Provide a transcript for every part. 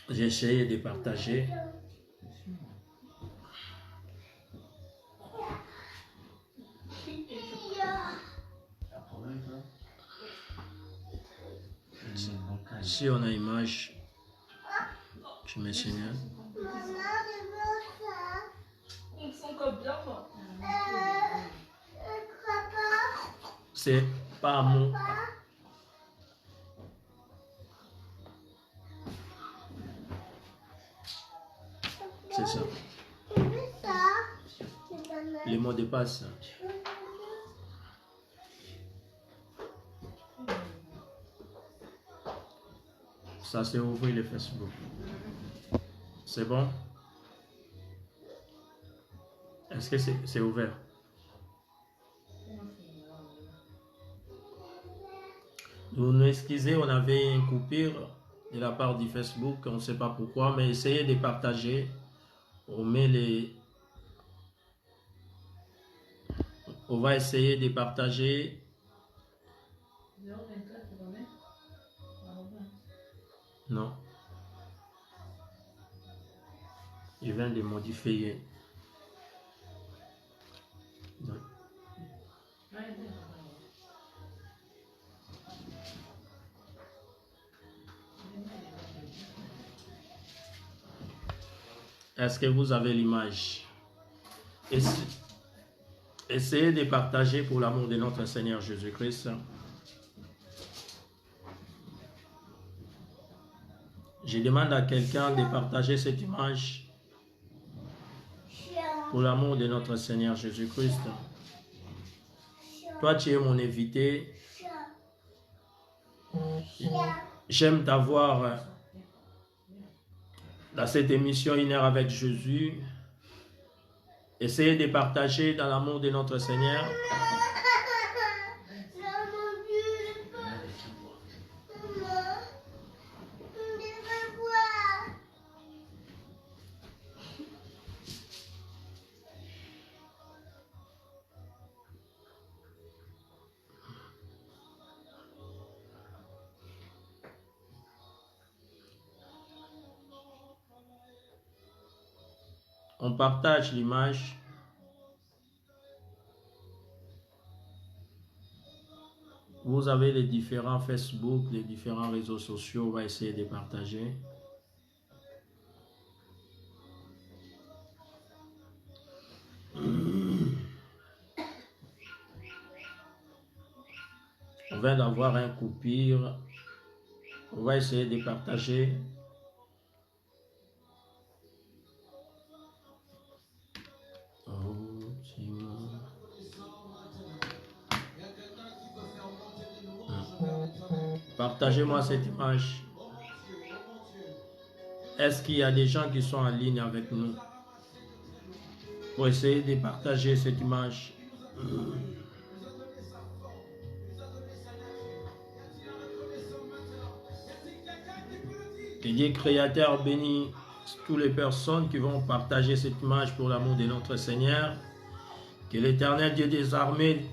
J'ai essayé de partager. Si on a image, je me signale. C'est pas mon. C'est ça. Les mots de passe. Ça, c'est ouvrir le Facebook. C'est bon? Est-ce que c'est ouvert? Vous nous excusez, on avait une coupure de la part du Facebook, on ne sait pas pourquoi, mais essayez de partager. On met les... On va essayer de partager. Non. Je viens de modifier. Non. Est-ce que vous avez l'image? Essayez de partager pour l'amour de notre Seigneur Jésus-Christ. Je demande à quelqu'un de partager cette image pour l'amour de notre Seigneur Jésus-Christ. Toi, tu es mon invité. J'aime t'avoir dans cette émission Une heure avec Jésus. Essayez de partager dans l'amour de notre Seigneur. On partage l'image. Vous avez les différents Facebook, les différents réseaux sociaux. On va essayer de partager. On vient d'avoir un coupure. On va essayer de partager. Partagez-moi cette image. Est-ce qu'il y a des gens qui sont en ligne avec nous pour essayer de partager cette image? Que Dieu créateur bénisse toutes les personnes qui vont partager cette image pour l'amour de notre Seigneur. Que l'Éternel Dieu des armées,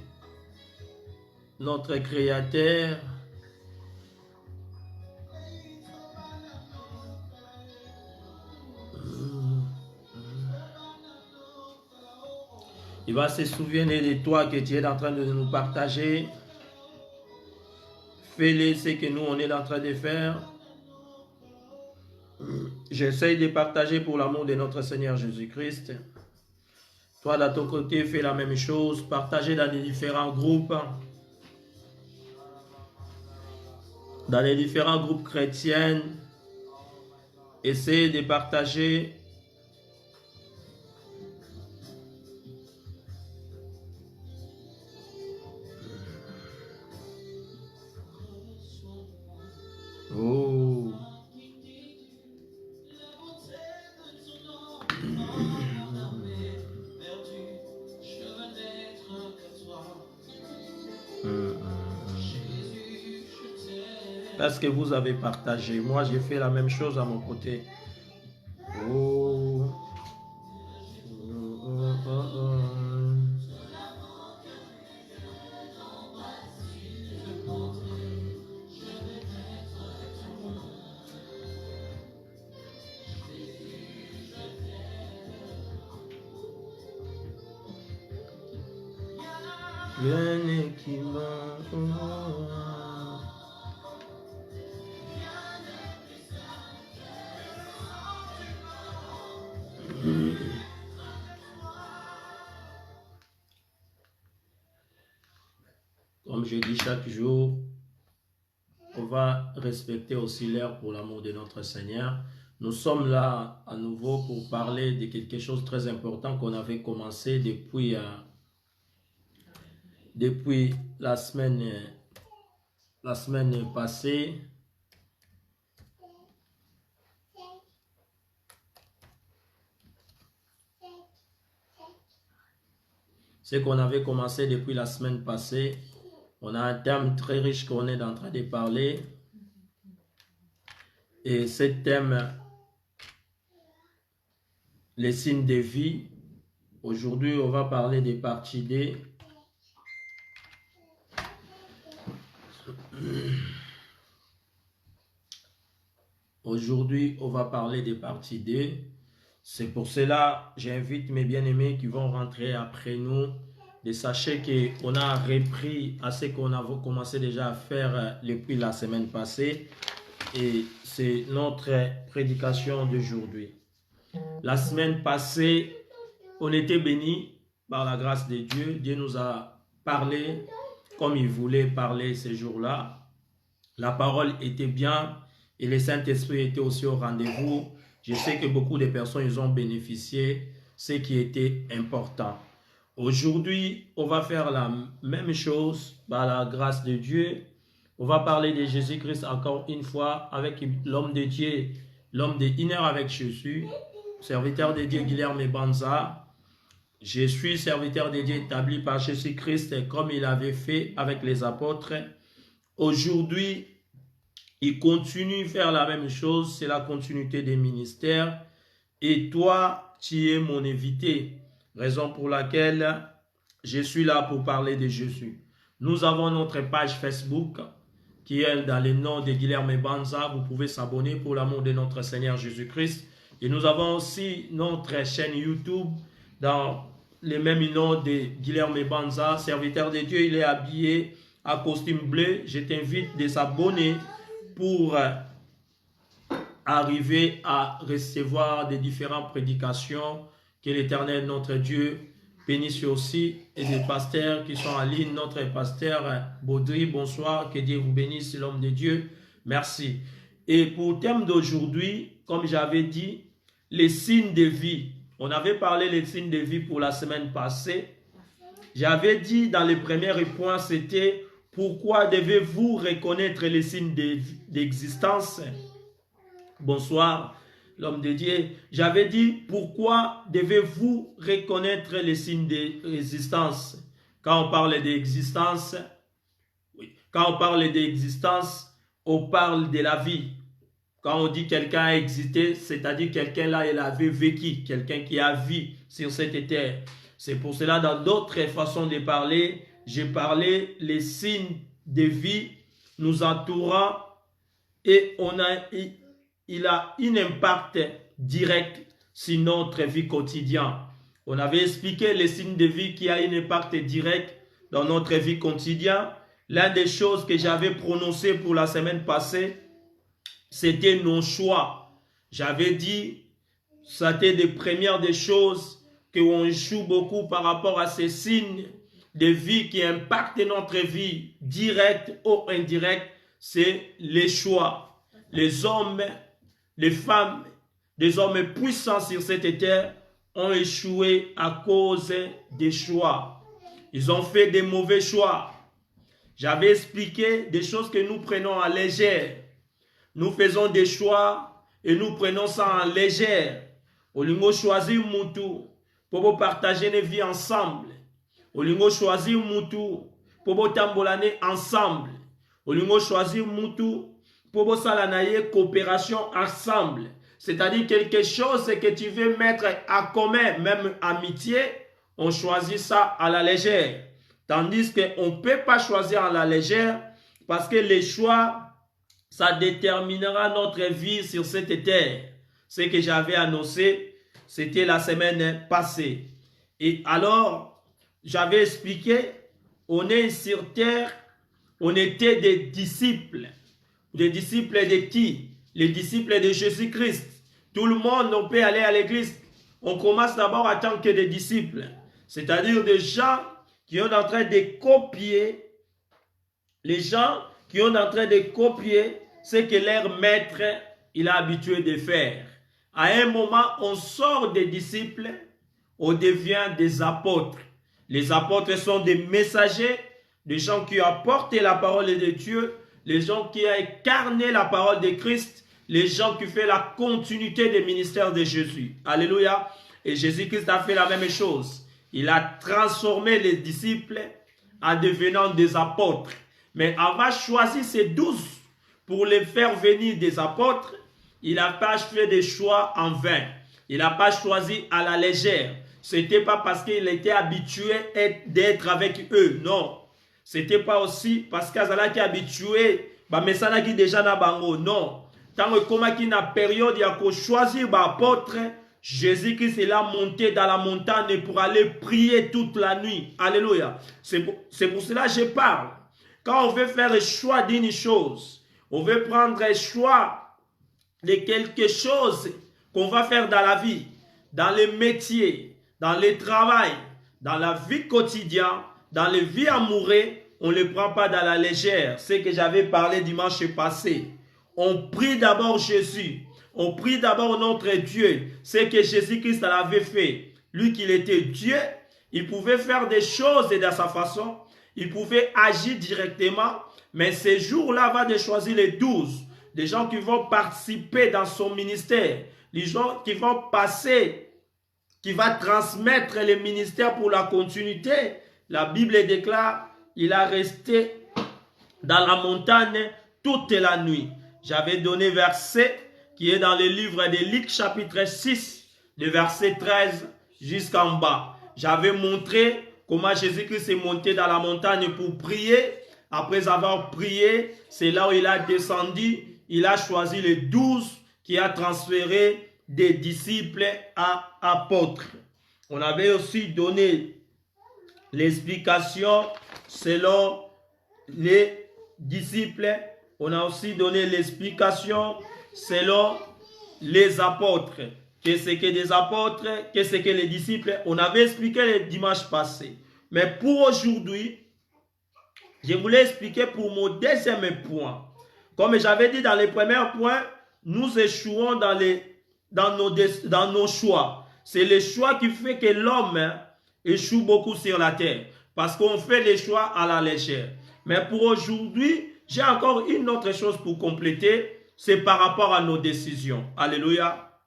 notre créateur, il va se souvenir de toi que tu es en train de nous partager. Fais-le ce que nous on est en train de faire. J'essaie de partager pour l'amour de notre Seigneur Jésus-Christ. Toi, de ton côté, fais la même chose. Partagez dans les différents groupes. Dans les différents groupes chrétiens. Essayez de partager. Oh. Parce que vous avez partagé. Moi, j'ai fait la même chose à mon côté. Oh. Rien n'est qui va. Comme je dis chaque jour, on va respecter aussi l'heure pour l'amour de notre Seigneur. Nous sommes là à nouveau pour parler de quelque chose de très important qu'on avait commencé depuis la semaine passée. Ce qu'on avait commencé depuis la semaine passée. On a un thème très riche qu'on est en train de parler. Et ce thème, les signes de vie. Aujourd'hui, on va parler des parties D. Aujourd'hui, on va parler des parties D. C'est pour cela que j'invite mes bien-aimés qui vont rentrer après nous. De sachez qu'on a repris à ce qu'on a commencé déjà à faire depuis la semaine passée. Et c'est notre prédication d'aujourd'hui. La semaine passée, on était bénis par la grâce de Dieu. Dieu nous a parlé comme il voulait parler ces jours-là. La parole était bien et le Saint-Esprit était aussi au rendez-vous. Je sais que beaucoup de personnes ils ont bénéficié, ce qui était important. Aujourd'hui, on va faire la même chose par la grâce de Dieu. On va parler de Jésus-Christ encore une fois avec l'homme de Dieu, l'homme de une heure avec Jésus, serviteur de Dieu Guilherme Banza. Je suis serviteur de Dieu établi par Jésus-Christ comme il avait fait avec les apôtres. Aujourd'hui, il continue à faire la même chose, c'est la continuité des ministères. Et toi, tu es mon invité, raison pour laquelle je suis là pour parler de Jésus. Nous avons notre page Facebook qui est dans le nom de Guilherme Banza. Vous pouvez s'abonner pour l'amour de notre Seigneur Jésus-Christ. Et nous avons aussi notre chaîne YouTube dans le même nom de Guilherme Banza, serviteur de Dieu. Il est habillé à costume bleu. Je t'invite de s'abonner pour arriver à recevoir des différentes prédications. Que l'Éternel, notre Dieu, bénisse aussi. Et des pasteurs qui sont en ligne, notre pasteur Baudry, bonsoir. Que Dieu vous bénisse, l'homme de Dieu. Merci. Et pour le thème d'aujourd'hui, comme j'avais dit, les signes de vie. On avait parlé des signes de vie pour la semaine passée. J'avais dit dans le premier point, c'était pourquoi devez-vous reconnaître les signes d'existence? Bonsoir, l'homme de Dieu. J'avais dit pourquoi devez-vous reconnaître les signes d'existence? Quand on parle d'existence, oui. Quand on parle d'existence, on parle de la vie. Quand on dit quelqu'un a existé, c'est-à-dire quelqu'un là, il avait vécu, quelqu'un qui a vécu sur cette terre. C'est pour cela, dans d'autres façons de parler, j'ai parlé les signes de vie nous entourant et il a un impact direct sur notre vie quotidienne. On avait expliqué les signes de vie qui a un impact direct dans notre vie quotidienne. L'une des choses que j'avais prononcées pour la semaine passée, c'était nos choix. J'avais dit, c'était des premières des choses qu'on joue beaucoup par rapport à ces signes de vie qui impactent notre vie, directe ou indirecte, c'est les choix. Les hommes, les femmes, des hommes puissants sur cette terre ont échoué à cause des choix. Ils ont fait des mauvais choix. J'avais expliqué des choses que nous prenons à légère. Nous faisons des choix et nous prenons ça en légère. Olingo choisir mutu pour partager une vie ensemble. Olingo choisir mutu pour tambolane ensemble. Olingo choisir mutu pour salanaye coopération ensemble. C'est-à-dire quelque chose que tu veux mettre à commun, même amitié, on choisit ça à la légère. Tandis qu'on ne peut pas choisir à la légère parce que les choix, ça déterminera notre vie sur cette terre. Ce que j'avais annoncé, c'était la semaine passée. Et alors, j'avais expliqué on est sur terre, on était des disciples. Des disciples de qui? Les disciples de Jésus-Christ. Tout le monde, on peut aller à l'église. On commence d'abord en tant que des disciples. C'est-à-dire des gens qui sont en train de copier, les gens qui sont en train de copier ce que leur maître il a habitué de faire. À un moment, on sort des disciples, on devient des apôtres. Les apôtres sont des messagers, des gens qui apportent la parole de Dieu, les gens qui ont incarné la parole de Christ, les gens qui font la continuité des ministères de Jésus. Alléluia. Et Jésus-Christ a fait la même chose. Il a transformé les disciples en devenant des apôtres. Mais avant de choisir ces 12 pour les faire venir des apôtres, il n'a pas fait des choix en vain. Il n'a pas choisi à la légère. Ce n'était pas parce qu'il était habitué d'être avec eux. Non. Ce n'était pas aussi parce qu'il était habitué. Mais ça qui déjà na bango. Non. Tant que comme il y a une période, il y a choisir l'apôtre. Jésus-Christ est là monté dans la montagne pour aller prier toute la nuit. Alléluia. C'est pour cela que je parle. Quand on veut faire le choix d'une chose, on veut prendre le choix de quelque chose qu'on va faire dans la vie, dans les métiers, dans le travail, dans la vie quotidienne, dans les vies amoureuses, on ne le prend pas dans la légère. C'est ce que j'avais parlé dimanche passé. On prie d'abord Jésus. On prie d'abord notre Dieu. C'est que Jésus-Christ l'avait fait. Lui qu'il était Dieu, il pouvait faire des choses de sa façon. Il pouvait agir directement. Mais ces jours-là, va de choisir les 12. Des gens qui vont participer dans son ministère. Les gens qui vont passer, qui vont transmettre les ministères pour la continuité. La Bible déclare, il a resté dans la montagne toute la nuit. J'avais donné verset qui est dans le livre de Luc chapitre 6, de verset 13 jusqu'en bas. J'avais montré comment Jésus-Christ est monté dans la montagne pour prier. Après avoir prié, c'est là où il a descendu. Il a choisi les 12 qui a transféré des disciples à apôtres. On avait aussi donné l'explication selon les disciples. On a aussi donné l'explication selon les apôtres. Qu'est-ce que des apôtres? Qu'est-ce que les disciples? On avait expliqué le dimanche passé. Mais pour aujourd'hui, je voulais expliquer pour mon deuxième point. Comme j'avais dit dans les premiers points, nous échouons dans nos choix. C'est le choix qui fait que l'homme échoue beaucoup sur la terre. Parce qu'on fait les choix à la légère. Mais pour aujourd'hui, j'ai encore une autre chose pour compléter. C'est par rapport à nos décisions. Alléluia.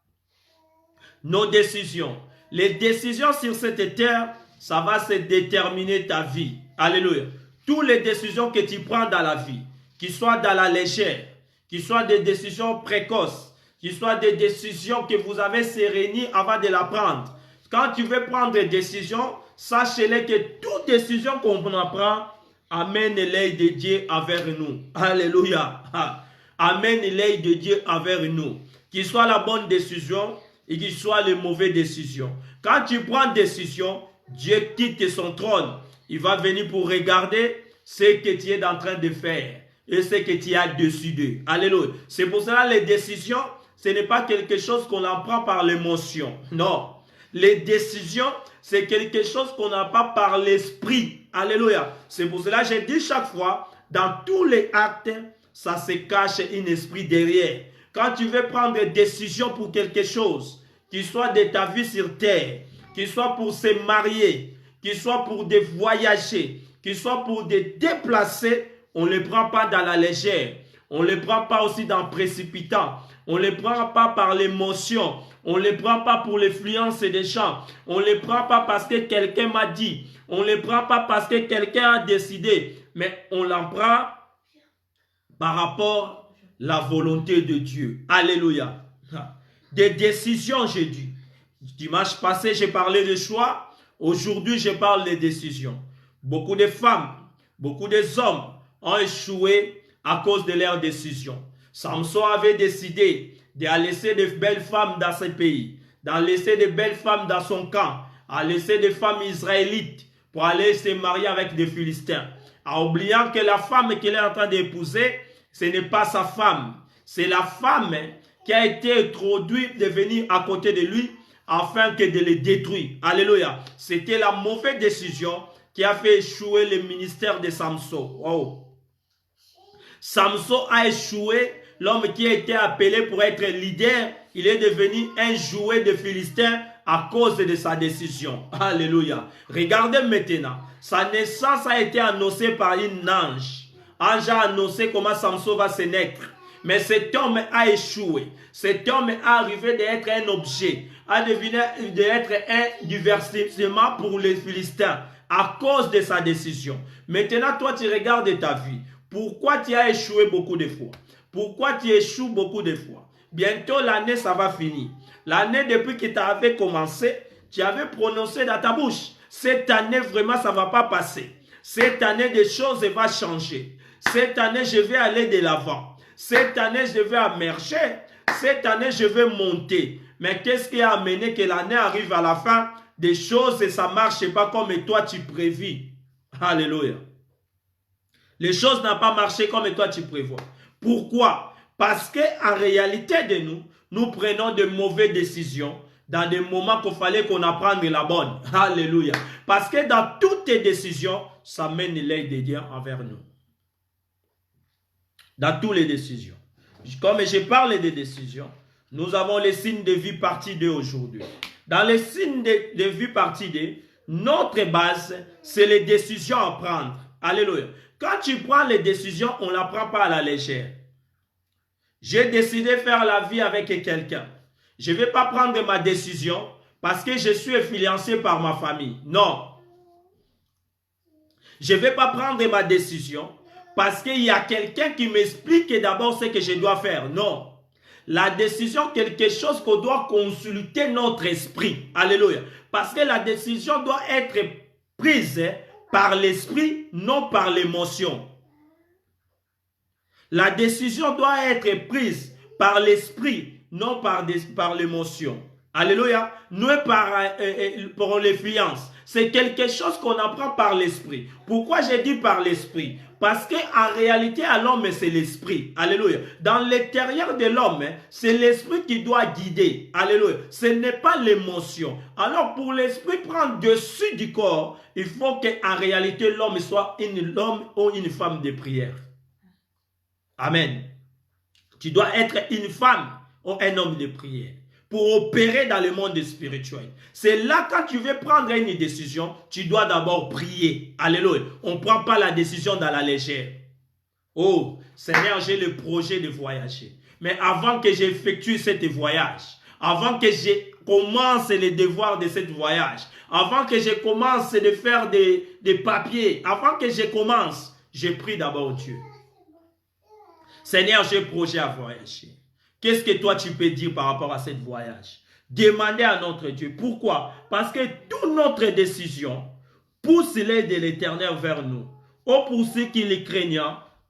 Nos décisions. Les décisions sur cette terre, ça va se déterminer ta vie. Alléluia. Toutes les décisions que tu prends dans la vie, qu'ils soient dans la légère, qu'ils soient des décisions précoces, qu'ils soient des décisions que vous avez sérénies avant de la prendre. Quand tu veux prendre des décisions, sachez-le que toute décision qu'on prend amène l'œil de Dieu envers nous. Alléluia. Amène l'œil de Dieu envers nous. Qu'il soit la bonne décision et qu'il soit les mauvaises décisions. Quand tu prends une décision, Dieu quitte son trône. Il va venir pour regarder ce que tu es en train de faire et ce que tu as décidé. Alléluia. C'est pour cela que les décisions, ce n'est pas quelque chose qu'on apprend par l'émotion. Non. Les décisions, c'est quelque chose qu'on n'a pas par l'esprit. Alléluia. C'est pour cela que je dis chaque fois, dans tous les actes, ça se cache un esprit derrière. Quand tu veux prendre des décisions pour quelque chose, qu'il soit de ta vie sur terre, qu'il soit pour se marier, qu'il soit pour de voyager, qu'il soit pour de déplacer, on ne le prend pas dans la légère. On ne le prend pas aussi dans le précipitant. On ne le prend pas par l'émotion. On ne le prend pas pour l'influence des gens. On ne le prend pas parce que quelqu'un m'a dit. On ne le prend pas parce que quelqu'un a décidé. Mais on l'en prend par rapport à la volonté de Dieu. Alléluia. Des décisions, j'ai dit. Dimanche passé, j'ai parlé de choix. Aujourd'hui, je parle des décisions. Beaucoup de femmes, beaucoup d'hommes ont échoué à cause de leurs décisions. Samson avait décidé de laisser de belles femmes dans ce pays, de laisser de belles femmes dans son camp, de laisser des femmes israélites pour aller se marier avec des Philistins, en oubliant que la femme qu'il est en train d'épouser, ce n'est pas sa femme. C'est la femme qui a été introduite de venir à côté de lui afin que de le détruire. Alléluia. C'était la mauvaise décision qui a fait échouer le ministère de Samson. Oh. Samson a échoué. L'homme qui a été appelé pour être leader, il est devenu un jouet de Philistins à cause de sa décision. Alléluia. Regardez maintenant. Sa naissance a été annoncée par une ange. Ange a annoncé comment Samson va se naître. Mais cet homme a échoué. Cet homme est arrivé d'être un objet, a devenu d'être un divertissement pour les Philistins à cause de sa décision. Maintenant, toi, tu regardes ta vie. Pourquoi tu as échoué beaucoup de fois? Pourquoi tu échoues beaucoup de fois? Bientôt, l'année, ça va finir. L'année, depuis que tu avais commencé, tu avais prononcé dans ta bouche. Cette année, vraiment, ça ne va pas passer. Cette année, des choses vont changer. Cette année, je vais aller de l'avant. Cette année, je vais émerger. Cette année, je vais monter. Mais qu'est-ce qui a amené que l'année arrive à la fin? Des choses et ça ne marche pas comme toi tu prévis. Alléluia. Les choses n'ont pas marché comme toi tu prévois. Pourquoi? Parce qu'en réalité de nous, nous prenons de mauvaises décisions dans des moments qu'il fallait qu'on apprenne la bonne. Alléluia. Parce que dans toutes tes décisions, ça mène l'œil de Dieu envers nous. Dans toutes les décisions. Comme je parle des décisions, nous avons les signes de vie partie 2 aujourd'hui. Dans les signes de vie partie 2, notre base, c'est les décisions à prendre. Alléluia. Quand tu prends les décisions, on ne la prend pas à la légère. J'ai décidé de faire la vie avec quelqu'un. Je ne vais pas prendre ma décision parce que je suis influencé par ma famille. Non. Je ne vais pas prendre ma décision parce qu'il y a quelqu'un qui m'explique d'abord ce que je dois faire. Non. La décision, quelque chose qu'on doit consulter notre esprit. Alléluia. Parce que la décision doit être prise par l'esprit, non par l'émotion. La décision doit être prise par l'esprit, non par l'émotion. Alléluia. Non par l'influence. C'est quelque chose qu'on apprend par l'esprit. Pourquoi j'ai dit par l'esprit? Parce qu'en réalité, à l'homme, c'est l'esprit. Alléluia. Dans l'intérieur de l'homme, c'est l'esprit qui doit guider. Alléluia. Ce n'est pas l'émotion. Alors, pour l'esprit prendre dessus du corps, il faut qu'en réalité, l'homme soit l'homme ou une femme de prière. Amen. Tu dois être une femme ou un homme de prière pour opérer dans le monde spirituel. C'est là, quand tu veux prendre une décision, tu dois d'abord prier. Alléluia. On ne prend pas la décision dans la légère. Oh, Seigneur, j'ai le projet de voyager. Mais avant que j'effectue ce voyage, avant que je commence les devoirs de ce voyage, avant que je commence de faire des papiers, avant que je commence, je prie d'abord Dieu. Seigneur, j'ai projet à voyager. Qu'est-ce que toi tu peux dire par rapport à ce voyage? Demandez à notre Dieu. Pourquoi? Parce que toute notre décision pousse l'aide de l'Éternel vers nous. Ou pour ceux qui le craignent,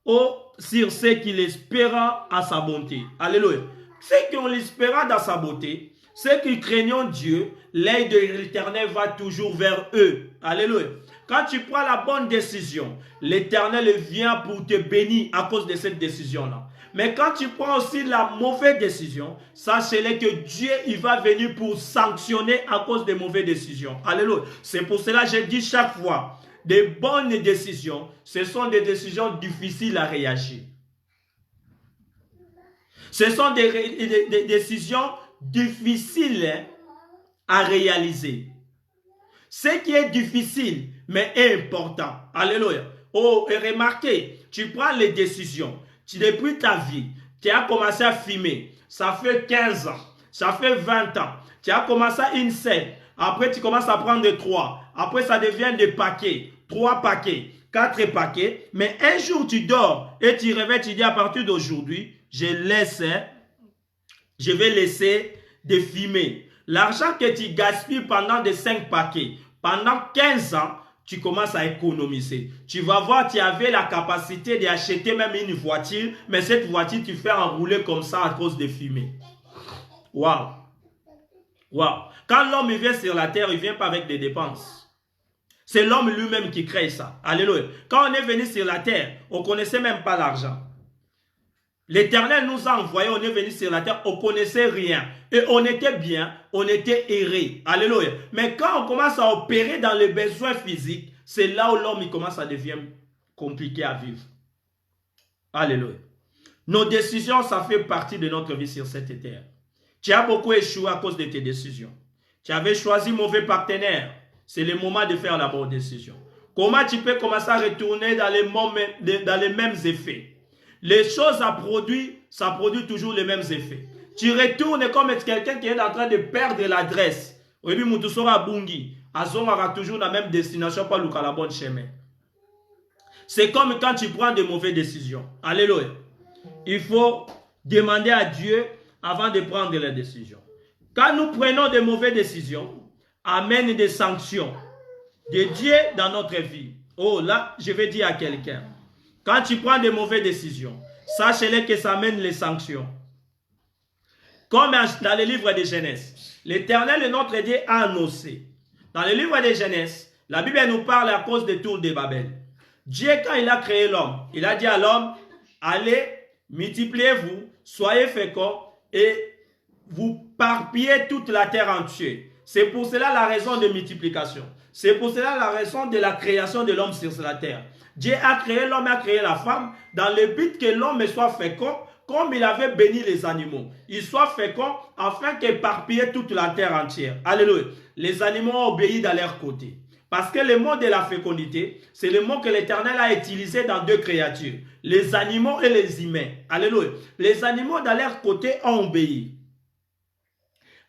ou sur ceux qui l'espèrent à sa bonté. Alléluia. Ceux qui ont l'espérance dans sa bonté, ceux qui craignent Dieu, l'aide de l'Éternel va toujours vers eux. Alléluia. Quand tu prends la bonne décision, l'Éternel vient pour te bénir à cause de cette décision-là. Mais quand tu prends aussi la mauvaise décision, sachez-le que Dieu, il va venir pour sanctionner à cause des mauvaises décisions. Alléluia. C'est pour cela que je dis chaque fois, des bonnes décisions, ce sont des décisions difficiles à réagir. Ce sont des décisions difficiles à réaliser. Ce qui est difficile, mais est important. Alléluia. Oh, et remarquez, tu prends les décisions. Depuis ta vie, tu as commencé à fumer. Ça fait 15 ans. Ça fait 20 ans. Tu as commencé à une scène. Après, tu commences à prendre 3. Après, ça devient des paquets. 3 paquets. 4 paquets. Mais un jour, tu dors et tu réveilles, tu dis à partir d'aujourd'hui, je vais laisser de fumer. L'argent que tu gaspilles pendant des 5 paquets, pendant 15 ans, tu commences à économiser. Tu vas voir, tu avais la capacité d'acheter même une voiture, mais cette voiture, tu fais enrouler comme ça à cause de fumée. Waouh! Waouh! Quand l'homme vient sur la terre, il ne vient pas avec des dépenses. C'est l'homme lui-même qui crée ça. Alléluia. Quand on est venu sur la terre, on ne connaissait même pas l'argent. L'Éternel nous a envoyés, on est venu sur la terre, on ne connaissait rien. Et on était bien, on était erré. Alléluia. Mais quand on commence à opérer dans les besoins physiques, c'est là où l'homme commence à devenir compliqué à vivre. Alléluia. Nos décisions, ça fait partie de notre vie sur cette terre. Tu as beaucoup échoué à cause de tes décisions. Tu avais choisi mauvais partenaire. C'est le moment de faire la bonne décision. Comment tu peux commencer à retourner dans les mêmes effets? Les choses, ça produit toujours les mêmes effets. Tu retournes comme quelqu'un qui est en train de perdre l'adresse. Oui, mais tu seras bungi. On aura toujours la même destination, pas le bon chemin. C'est comme quand tu prends de mauvaises décisions. Alléluia. Il faut demander à Dieu avant de prendre les décisions. Quand nous prenons de mauvaises décisions, amène des sanctions de Dieu dans notre vie. Oh, là, je vais dire à quelqu'un. Quand tu prends de mauvaises décisions, sache-le que ça amène les sanctions. Comme dans le livre de Genèse, l'Éternel, notre Dieu, a annoncé. Dans le livre de Genèse, la Bible nous parle à cause des tours de Babel. Dieu, quand il a créé l'homme, il a dit à l'homme, allez, multipliez-vous, soyez féconds et vous parpillez toute la terre entière. C'est pour cela la raison de multiplication. C'est pour cela la raison de la création de l'homme sur la terre. Dieu a créé l'homme et a créé la femme dans le but que l'homme soit fécond comme il avait béni les animaux. Il soit fécond afin qu'éparpille toute la terre entière. Alléluia. Les animaux ont obéi dans leur côté. Parce que le mot de la fécondité, c'est le mot que l'Éternel a utilisé dans deux créatures. Les animaux et les humains. Alléluia. Les animaux dans leur côté ont obéi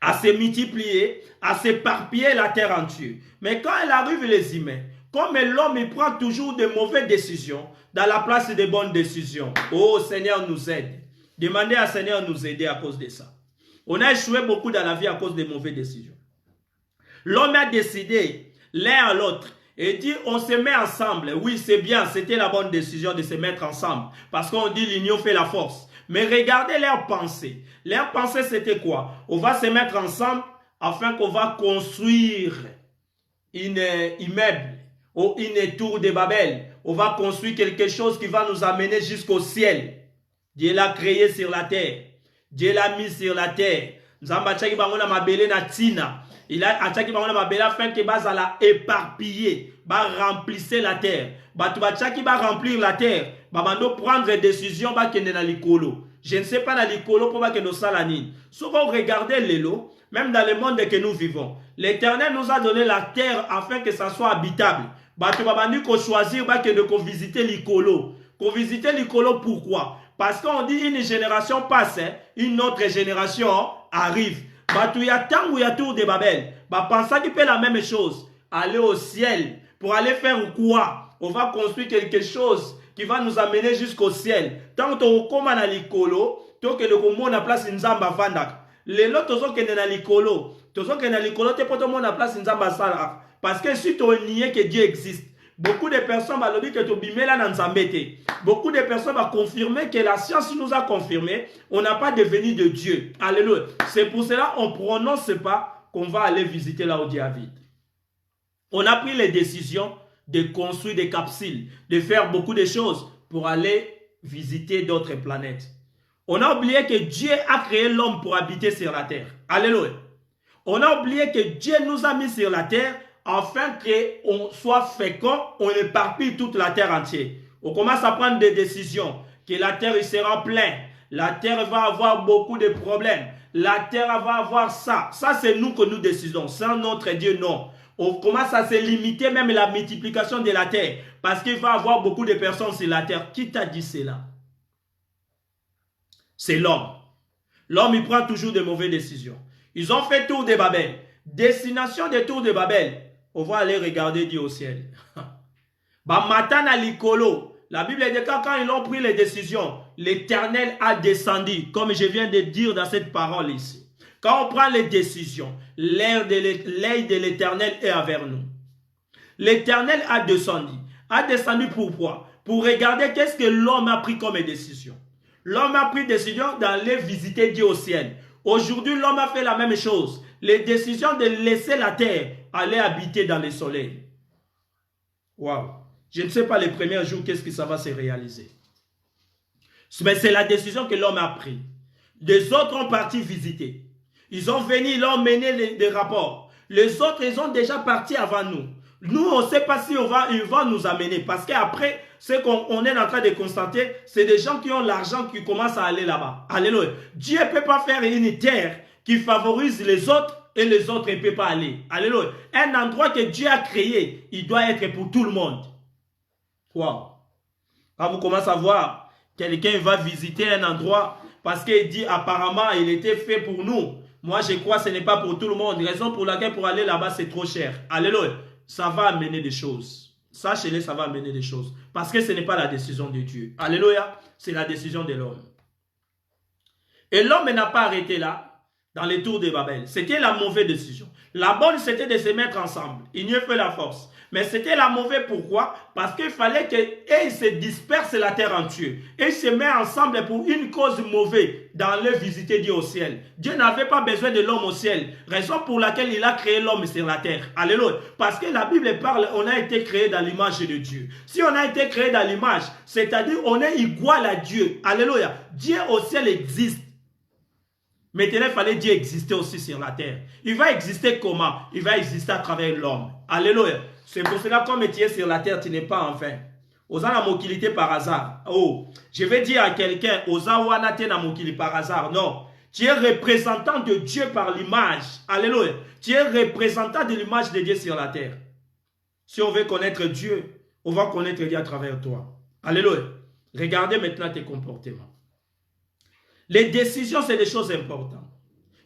à se multiplier, à s'éparpiller la terre entière. Mais quand il arrive les humains, comme l'homme il prend toujours de mauvaises décisions dans la place des bonnes décisions. Oh Seigneur nous aide. Demandez à Seigneur nous aider à cause de ça. On a échoué beaucoup dans la vie à cause des mauvaises décisions. L'homme a décidé l'un à l'autre et dit on se met ensemble. Oui c'est bien, c'était la bonne décision de se mettre ensemble. Parce qu'on dit l'union fait la force. Mais regardez leurs pensées. Leurs pensées c'était quoi? On va se mettre ensemble afin qu'on va construire une immeuble ou une tour de Babel. On va construire quelque chose qui va nous amener jusqu'au ciel. Dieu l'a créé sur la terre. Dieu l'a mis sur la terre. Nzamba tchaki bangona mabele na tina. Il a atchaki bangona mabele afin que bas la éparpiller, ba remplissez la terre. Ba tu ba tchaki ba remplir la terre. Ba bando prendre des décisions ba kende na likolo. Je ne sais pas na likolo pour ba kende salanine. Souvent regardez l'élo, même dans le monde que nous vivons. L'Éternel nous a donné la terre afin que ça soit habitable. Ba tu ba bandu ko choisir ba kende ko visiter likolo. Ko visiter likolo pourquoi? Parce qu'on dit une génération passe, une autre génération arrive. Il y a tant où il y a tour de Babel. Pensez qu'il fait la même chose. Aller au ciel. Pour aller faire quoi? On va construire quelque chose qui va nous amener jusqu'au ciel. Tant qu'on commence à l'icolo, tant que le monde a place nzamba vandak. Les lots tozo que na l'icolo, tozo que na l'icolo, te poto monde a place nzamba sala. Parce que si tu nies que Dieu existe, beaucoup de personnes vont dire que tu bimé là dans Zambété. Beaucoup de personnes vont confirmer que la science nous a confirmé, on n'a pas devenu de Dieu. Alléluia. C'est pour cela qu'on ne prononce pas qu'on va aller visiter là où Dieu habite. On a pris les décisions de construire des capsules, de faire beaucoup de choses pour aller visiter d'autres planètes. On a oublié que Dieu a créé l'homme pour habiter sur la terre. Alléluia. On a oublié que Dieu nous a mis sur la terre afin qu'on soit fécond, on éparpille toute la terre entière. On commence à prendre des décisions, que la terre sera pleine, la terre va avoir beaucoup de problèmes, la terre va avoir ça. Ça c'est nous que nous décidons, sans notre Dieu non. On commence à se limiter même la multiplication de la terre, parce qu'il va y avoir beaucoup de personnes sur la terre. Qui t'a dit cela? C'est l'homme. L'homme il prend toujours de mauvaises décisions. Ils ont fait tour de Babel. Destination des tours de Babel. On va aller regarder Dieu au ciel. Matana likolo. La Bible dit que quand ils ont pris les décisions, l'Éternel a descendu, comme je viens de dire dans cette parole ici. Quand on prend les décisions, l'œil de l'Éternel est envers nous. L'Éternel a descendu. A descendu pourquoi? Pour regarder qu'est-ce que l'homme a pris comme décision. L'homme a pris décision d'aller visiter Dieu au ciel. Aujourd'hui, l'homme a fait la même chose. Les décisions de laisser la terre aller habiter dans le soleil. Waouh. Je ne sais pas les premiers jours, qu'est-ce que ça va se réaliser. Mais c'est la décision que l'homme a prise. Les autres ont parti visiter. Ils ont venu, ils ont mené des rapports. Les autres, ils ont déjà parti avant nous. Nous, on ne sait pas si ils vont nous amener. Parce qu'après, ce qu'on est en train de constater, c'est des gens qui ont l'argent qui commencent à aller là-bas. Alléluia. Dieu ne peut pas faire une terre qui favorise les autres et les autres ne peuvent pas aller. Alléluia. Un endroit que Dieu a créé, il doit être pour tout le monde. Wow. Quand vous commencez à voir, quelqu'un va visiter un endroit parce qu'il dit apparemment il était fait pour nous. Moi je crois que ce n'est pas pour tout le monde. Raison pour laquelle pour aller là-bas c'est trop cher. Alléluia. Ça va amener des choses. Sachez-le, ça va amener des choses. Parce que ce n'est pas la décision de Dieu. Alléluia. C'est la décision de l'homme. Et l'homme n'a pas arrêté là, dans les tours de Babel. C'était la mauvaise décision. La bonne, c'était de se mettre ensemble. Il n'y a fait la force. Mais c'était la mauvaise, pourquoi? Parce qu'il fallait qu'ils se dispersent la terre entière. Et ils se mettent ensemble pour une cause mauvaise, dans leur visiter Dieu au ciel. Dieu n'avait pas besoin de l'homme au ciel. Raison pour laquelle il a créé l'homme sur la terre. Alléluia. Parce que la Bible parle, on a été créé dans l'image de Dieu. Si on a été créé dans l'image, c'est-à-dire on est igual à Dieu. Alléluia. Dieu au ciel existe. Maintenant, il fallait Dieu exister aussi sur la terre. Il va exister comment? Il va exister à travers l'homme. Alléluia. C'est pour cela, comme tu es sur la terre, tu n'es pas en vain. Osa na mokilité par hasard. Oh, je vais dire à quelqu'un, Osa wana te na mokili par hasard. Non. Tu es représentant de Dieu par l'image. Alléluia. Tu es représentant de l'image de Dieu sur la terre. Si on veut connaître Dieu, on va connaître Dieu à travers toi. Alléluia. Regardez maintenant tes comportements. Les décisions, c'est des choses importantes.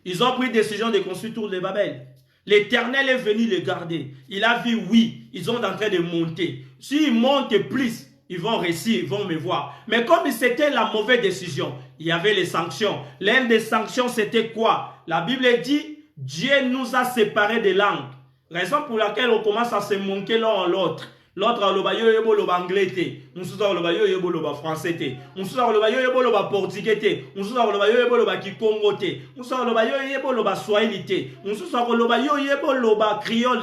Ils ont pris décision de construire tour de Babel. L'Éternel est venu les garder. Il a vu, oui, ils sont en train de monter. S'ils montent plus, ils vont réussir, ils vont me voir. Mais comme c'était la mauvaise décision, il y avait les sanctions. L'une des sanctions, c'était quoi? La Bible dit, Dieu nous a séparés des langues. Raison pour laquelle on commence à se manquer l'un en l'autre. L'autre, le yebo le anglais, nous sommes le yebo le français, nous sommes le yebo le portugais, nous sommes le yebo le kikongo, nous sommes le yebo le swahili, nous sommes le yebo le créole,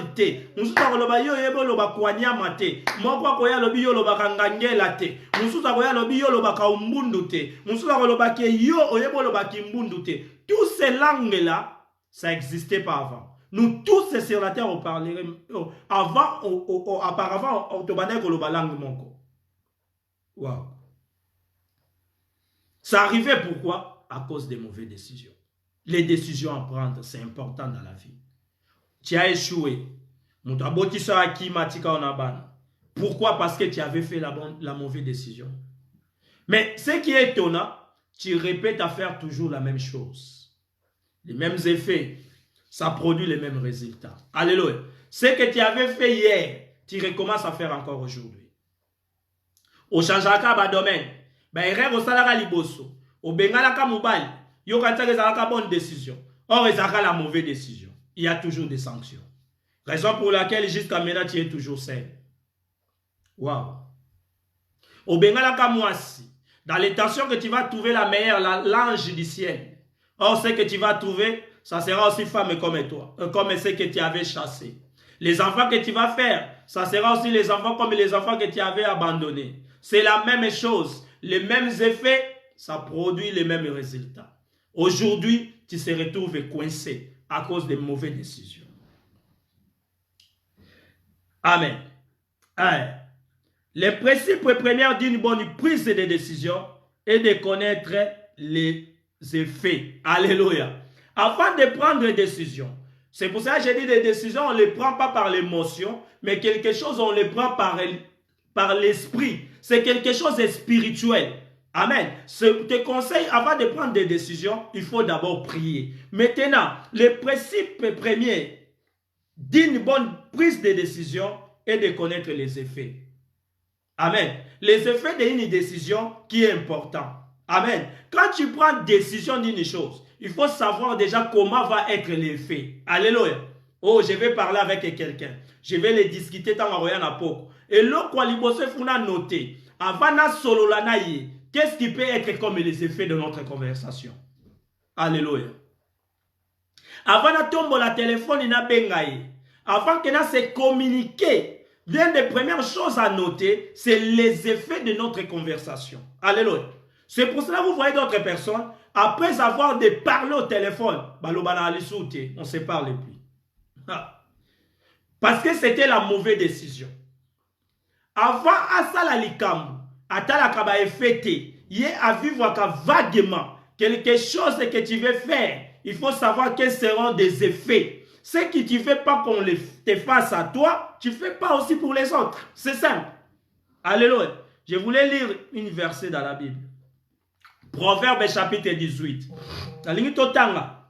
nous sommes le yebo le kwanyama, moi quoi le bio le kangangela, nous sommes le bio le kaumbundu, nous sommes le keyo yebo le kimbundu. Toutes ces langues là, ça n'existait pas avant. Nous tous sur la terre, on parlerait avant, auparavant, on te bandait que le langue monko. Wow. Ça arrivait pourquoi? À cause des mauvaises décisions. Les décisions à prendre, c'est important dans la vie. Tu as échoué. Pourquoi? Parce que tu avais fait la mauvaise décision. Mais ce qui est étonnant, tu répètes à faire toujours la même chose. Les mêmes effets. Ça produit les mêmes résultats. Alléluia. Ce que tu avais fait hier, tu recommences à faire encore aujourd'hui. Au changeaka ba domaine, ba erreur au salara liboso, au bengalaka mobile, yo kantaka ezalaka bonne décision. Or ezalaka la mauvaise décision. Il y a toujours des sanctions. Raison pour laquelle jusqu'à maintenant tu es toujours sain. Waouh. Au bengalaka moisi, dans l'intention que tu vas trouver la meilleure, l'ange du ciel. Or ce que tu vas trouver, ça sera aussi femme comme toi, comme ceux que tu avais chassés. Les enfants que tu vas faire, ça sera aussi les enfants comme les enfants que tu avais abandonnés. C'est la même chose. Les mêmes effets, ça produit les mêmes résultats. Aujourd'hui, tu te retrouves coincé à cause des mauvaises décisions. Amen. Amen. Le principe premier d'une bonne prise de décision est de connaître les effets. Alléluia. Avant de prendre des décisions, c'est pour ça que j'ai dit des décisions, on ne les prend pas par l'émotion, mais quelque chose, on les prend par l'esprit. C'est quelque chose de spirituel. Amen. Je te conseille, avant de prendre des décisions, il faut d'abord prier. Maintenant, le principe premier d'une bonne prise de décision est de connaître les effets. Amen. Les effets d'une décision qui est important. Amen. Quand tu prends décision d'une chose, il faut savoir déjà comment va être l'effet. Alléluia. Oh, je vais parler avec quelqu'un. Je vais les discuter dans ma poko. Et là, quoi, il faut noter. Avant na solo la naïe, qu'est-ce qui peut être comme les effets de notre conversation? Alléluia. Avant na tombe la téléphone, ina bengaï. Avant que na se communiquer, l'une des premières choses à noter, c'est les effets de notre conversation. Alléluia. C'est pour cela que vous voyez d'autres personnes, après avoir parlé au téléphone, on ne se parle plus. Parce que c'était la mauvaise décision. Avant à ça la likambu, atala kaba effecté, y à vivre vaguement quelque chose que tu veux faire. Il faut savoir quels seront des effets. Ce que tu ne fais pas qu'on te fasse à toi, tu ne fais pas aussi pour les autres. C'est simple. Alléluia. Je voulais lire une verset dans la Bible. Proverbe chapitre 18. La ligne totanga.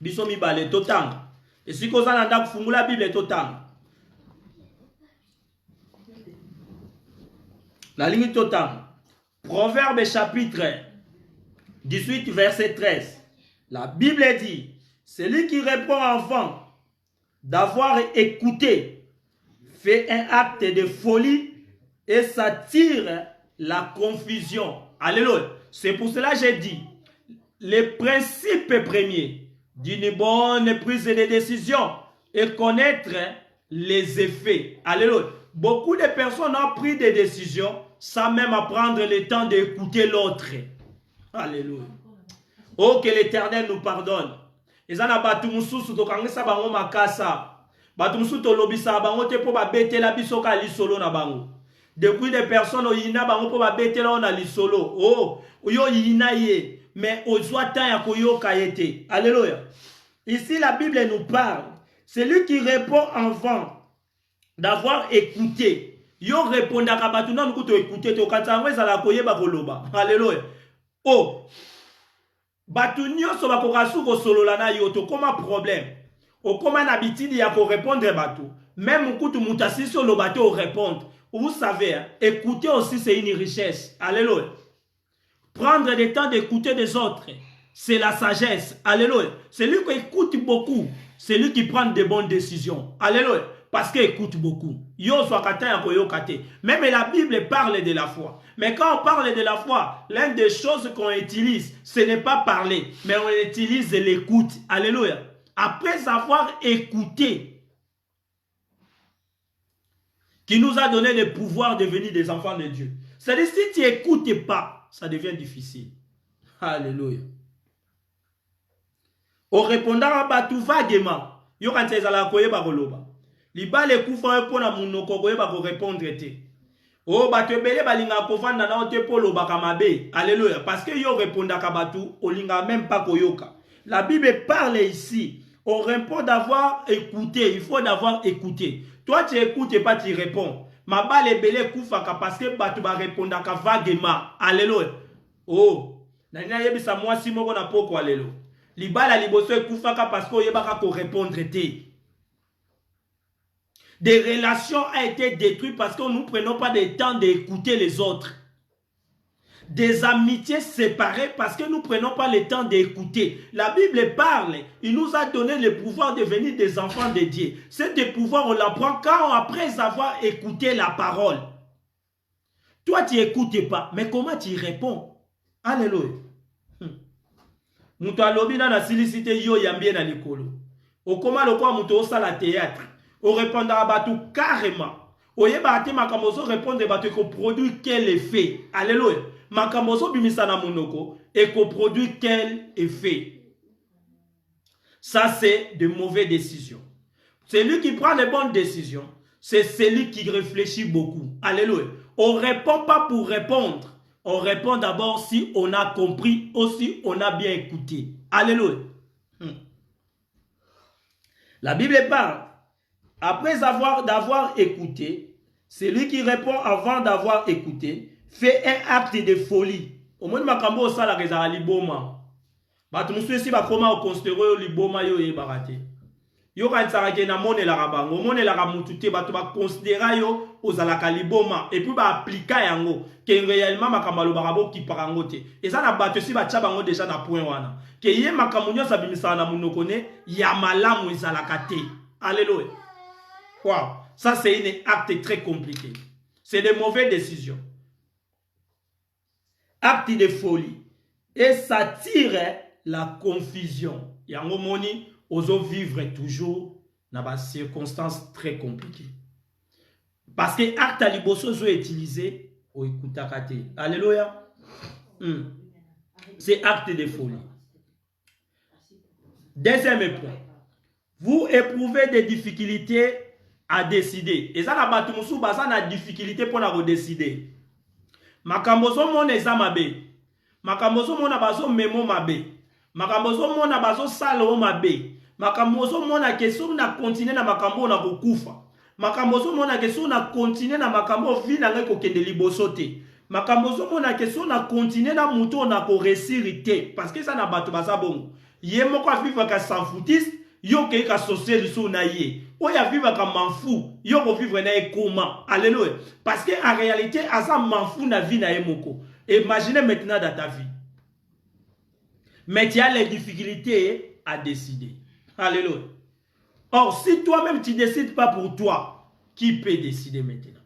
Bisomi bale totanga. Et si vous avez fumula la Bible totanga. La ligne totanga. Proverbe chapitre 18 verset 13. La Bible dit, celui qui répond avant d'avoir écouté fait un acte de folie et s'attire la confusion. Alléluia. C'est pour cela que j'ai dit, les principes premiers d'une bonne prise de décision est connaître les effets. Alléluia. Beaucoup de personnes ont pris des décisions sans même prendre le temps d'écouter l'autre. Alléluia. Oh, que l'Éternel nous pardonne. Et ça batu mususu to kangisa bango makasa. Batu mususu to lobisa bango te po ba betela biso ka lisolo na bango. Depuis des personnes oyina bango po ba betela on a lisolo. Oh, yo yina ye, mais ozwa tan ya koyoka yete. Alléluia. Ici la Bible nous parle. Celui qui répond avant d'avoir écouté. Yo répondaka batu na mukuto écouter to katangwe za la koyeba koloba. Alléluia. Oh, batu nyonso bakokasu kosolola na yo to koma problème. O koma na bitidi ya ko répondre batu. Même kutu mutasi sur le bateau répondre. Vous savez, hein, écouter aussi c'est une richesse. Alléluia. Prendre le temps d'écouter des autres, c'est la sagesse. Alléluia. C'est lui qui écoute beaucoup, c'est lui qui prend de bonnes décisions. Alléluia. Parce qu'il écoute beaucoup. Même la Bible parle de la foi. Mais quand on parle de la foi, l'une des choses qu'on utilise, ce n'est pas parler, mais on utilise l'écoute. Alléluia. Après avoir écouté, qui nous a donné le pouvoir de devenir des enfants de Dieu. C'est-à-dire, si tu n'écoutes pas, ça devient difficile. Alléluia. Au répondant à Batou vaguement, yo quand tu la koye ba koloba. Liba le kufa po na munoko koye ba ko répondre te. Oh bato belé balinga ko fanda na ote polo bakamabe. Alléluia. Parce que yo répondaka Batou, olinga même pas koyoka. La Bible parle ici. On répond d'avoir écouté. Il faut d'avoir écouté. Toi, tu écoutes et pas tu réponds. Ma balle est belé koufaka parce que Batou va répondre vaguement. Alléluia. Oh. Nanya yebisa moi si moko na poko alléluia. Libala liboso koufaka parce que yebaka ko répondre te. Des relations ont été détruites parce que nous ne prenons pas le temps d'écouter les autres. Des amitiés séparées parce que nous ne prenons pas le temps d'écouter. La Bible parle, il nous a donné le pouvoir de devenir des enfants de Dieu. Ce pouvoir, on l'apprend quand après avoir écouté la parole. Toi, tu n'écoutes pas, mais comment tu réponds? Alléluia. Mutu alobi na silicité yo yambie na likolo. Okoma lokwa mutu osala théâtre. O répondre à Batou carrément. Oyeba ate makamoso répondre Batou ko produit quel effet. Alléluia. Makamoso bimisa na monoko et ko produit quel effet. Ça c'est de mauvaises décisions. Celui qui prend les bonnes décisions, c'est celui qui réfléchit beaucoup. Alléluia. On ne répond pas pour répondre. On répond d'abord si on a compris, aussi on a bien écouté. Alléluia. La Bible parle. Après d'avoir écouté, celui qui répond avant d'avoir écouté fait un acte de folie. Au moins, makambo ça la résa liboma. Batu musu si ba koma au considérer liboma yo e barate. Yo kan sarake na mone la rabango, mone la ramutute batu ba considérer yo ozalaka liboma et puis ba appliquer yango que réellement makamalo barabo ki parango te. Et ça na batu si ba tcha bango déjà na point wana. Que yé makamunyo sa bimisa na munoko ne ya malamu ezalaka te. Alléluia. Wow, ça c'est un acte très compliqué. C'est de mauvaises décisions. Acte de folie. Et ça tire la confusion. Yango moni, oso vivre toujours dans des circonstances très compliquées. Parce que acte à liboso est utilisé au ikutakate. Alléluia. C'est acte de folie. Deuxième point. Vous éprouvez des difficultés à décider. Et ça, la batumusu, ça na difficulté pour la décider. Makambozo mon ezamabe. Makambozo mon abazo memo mabe. Makambozo mon abazo salo mabe. Makambozo mon a question na continuer na makambo na kokufa. Makambozo mon a question na continuer na makambo vi na ngeko kende liboso te. Makambozo mon a question na continuer na muto na ko resirité parce que ça na bato baza bongo. Ye moko vivre ka sans foutiste, yo ke ka social so na ye. Oya vivre ka manfou, yo ko vivre na ekoma. Alléluia. Parce que en réalité, asa manfou na vie na ye moko. Imaginez maintenant dans ta vie. Mais tu as les difficultés à décider. Alléluia. Or, si toi-même tu ne décides pas pour toi, qui peut décider maintenant?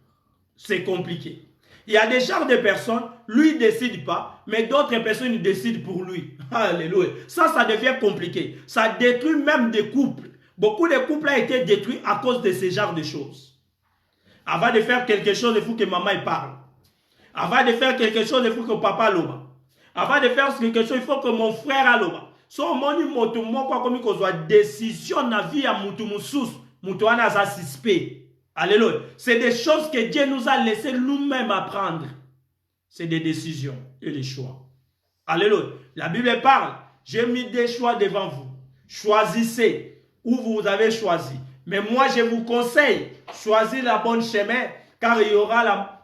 C'est compliqué. Il y a des genres de personnes, lui ne décide pas, mais d'autres personnes décident pour lui. Alléluia. Ça devient compliqué. Ça détruit même des couples. Beaucoup de couples ont été détruits à cause de ce genre de choses. Avant de faire quelque chose, il faut que maman parle. Avant de faire quelque chose, il faut que papa l'oba. Avant de faire quelque chose, il faut que mon frère l'oba. So moni moto moko comme qu'on soit décision na vie à mutu musus, mutu ana za suspect. Alléluia. C'est des choses que Dieu nous a laissé nous-mêmes apprendre. C'est des décisions et des choix. Alléluia. La Bible parle, j'ai mis des choix devant vous. Choisissez où vous avez choisi. Mais moi, je vous conseille, choisissez la bonne chemin, car il y aura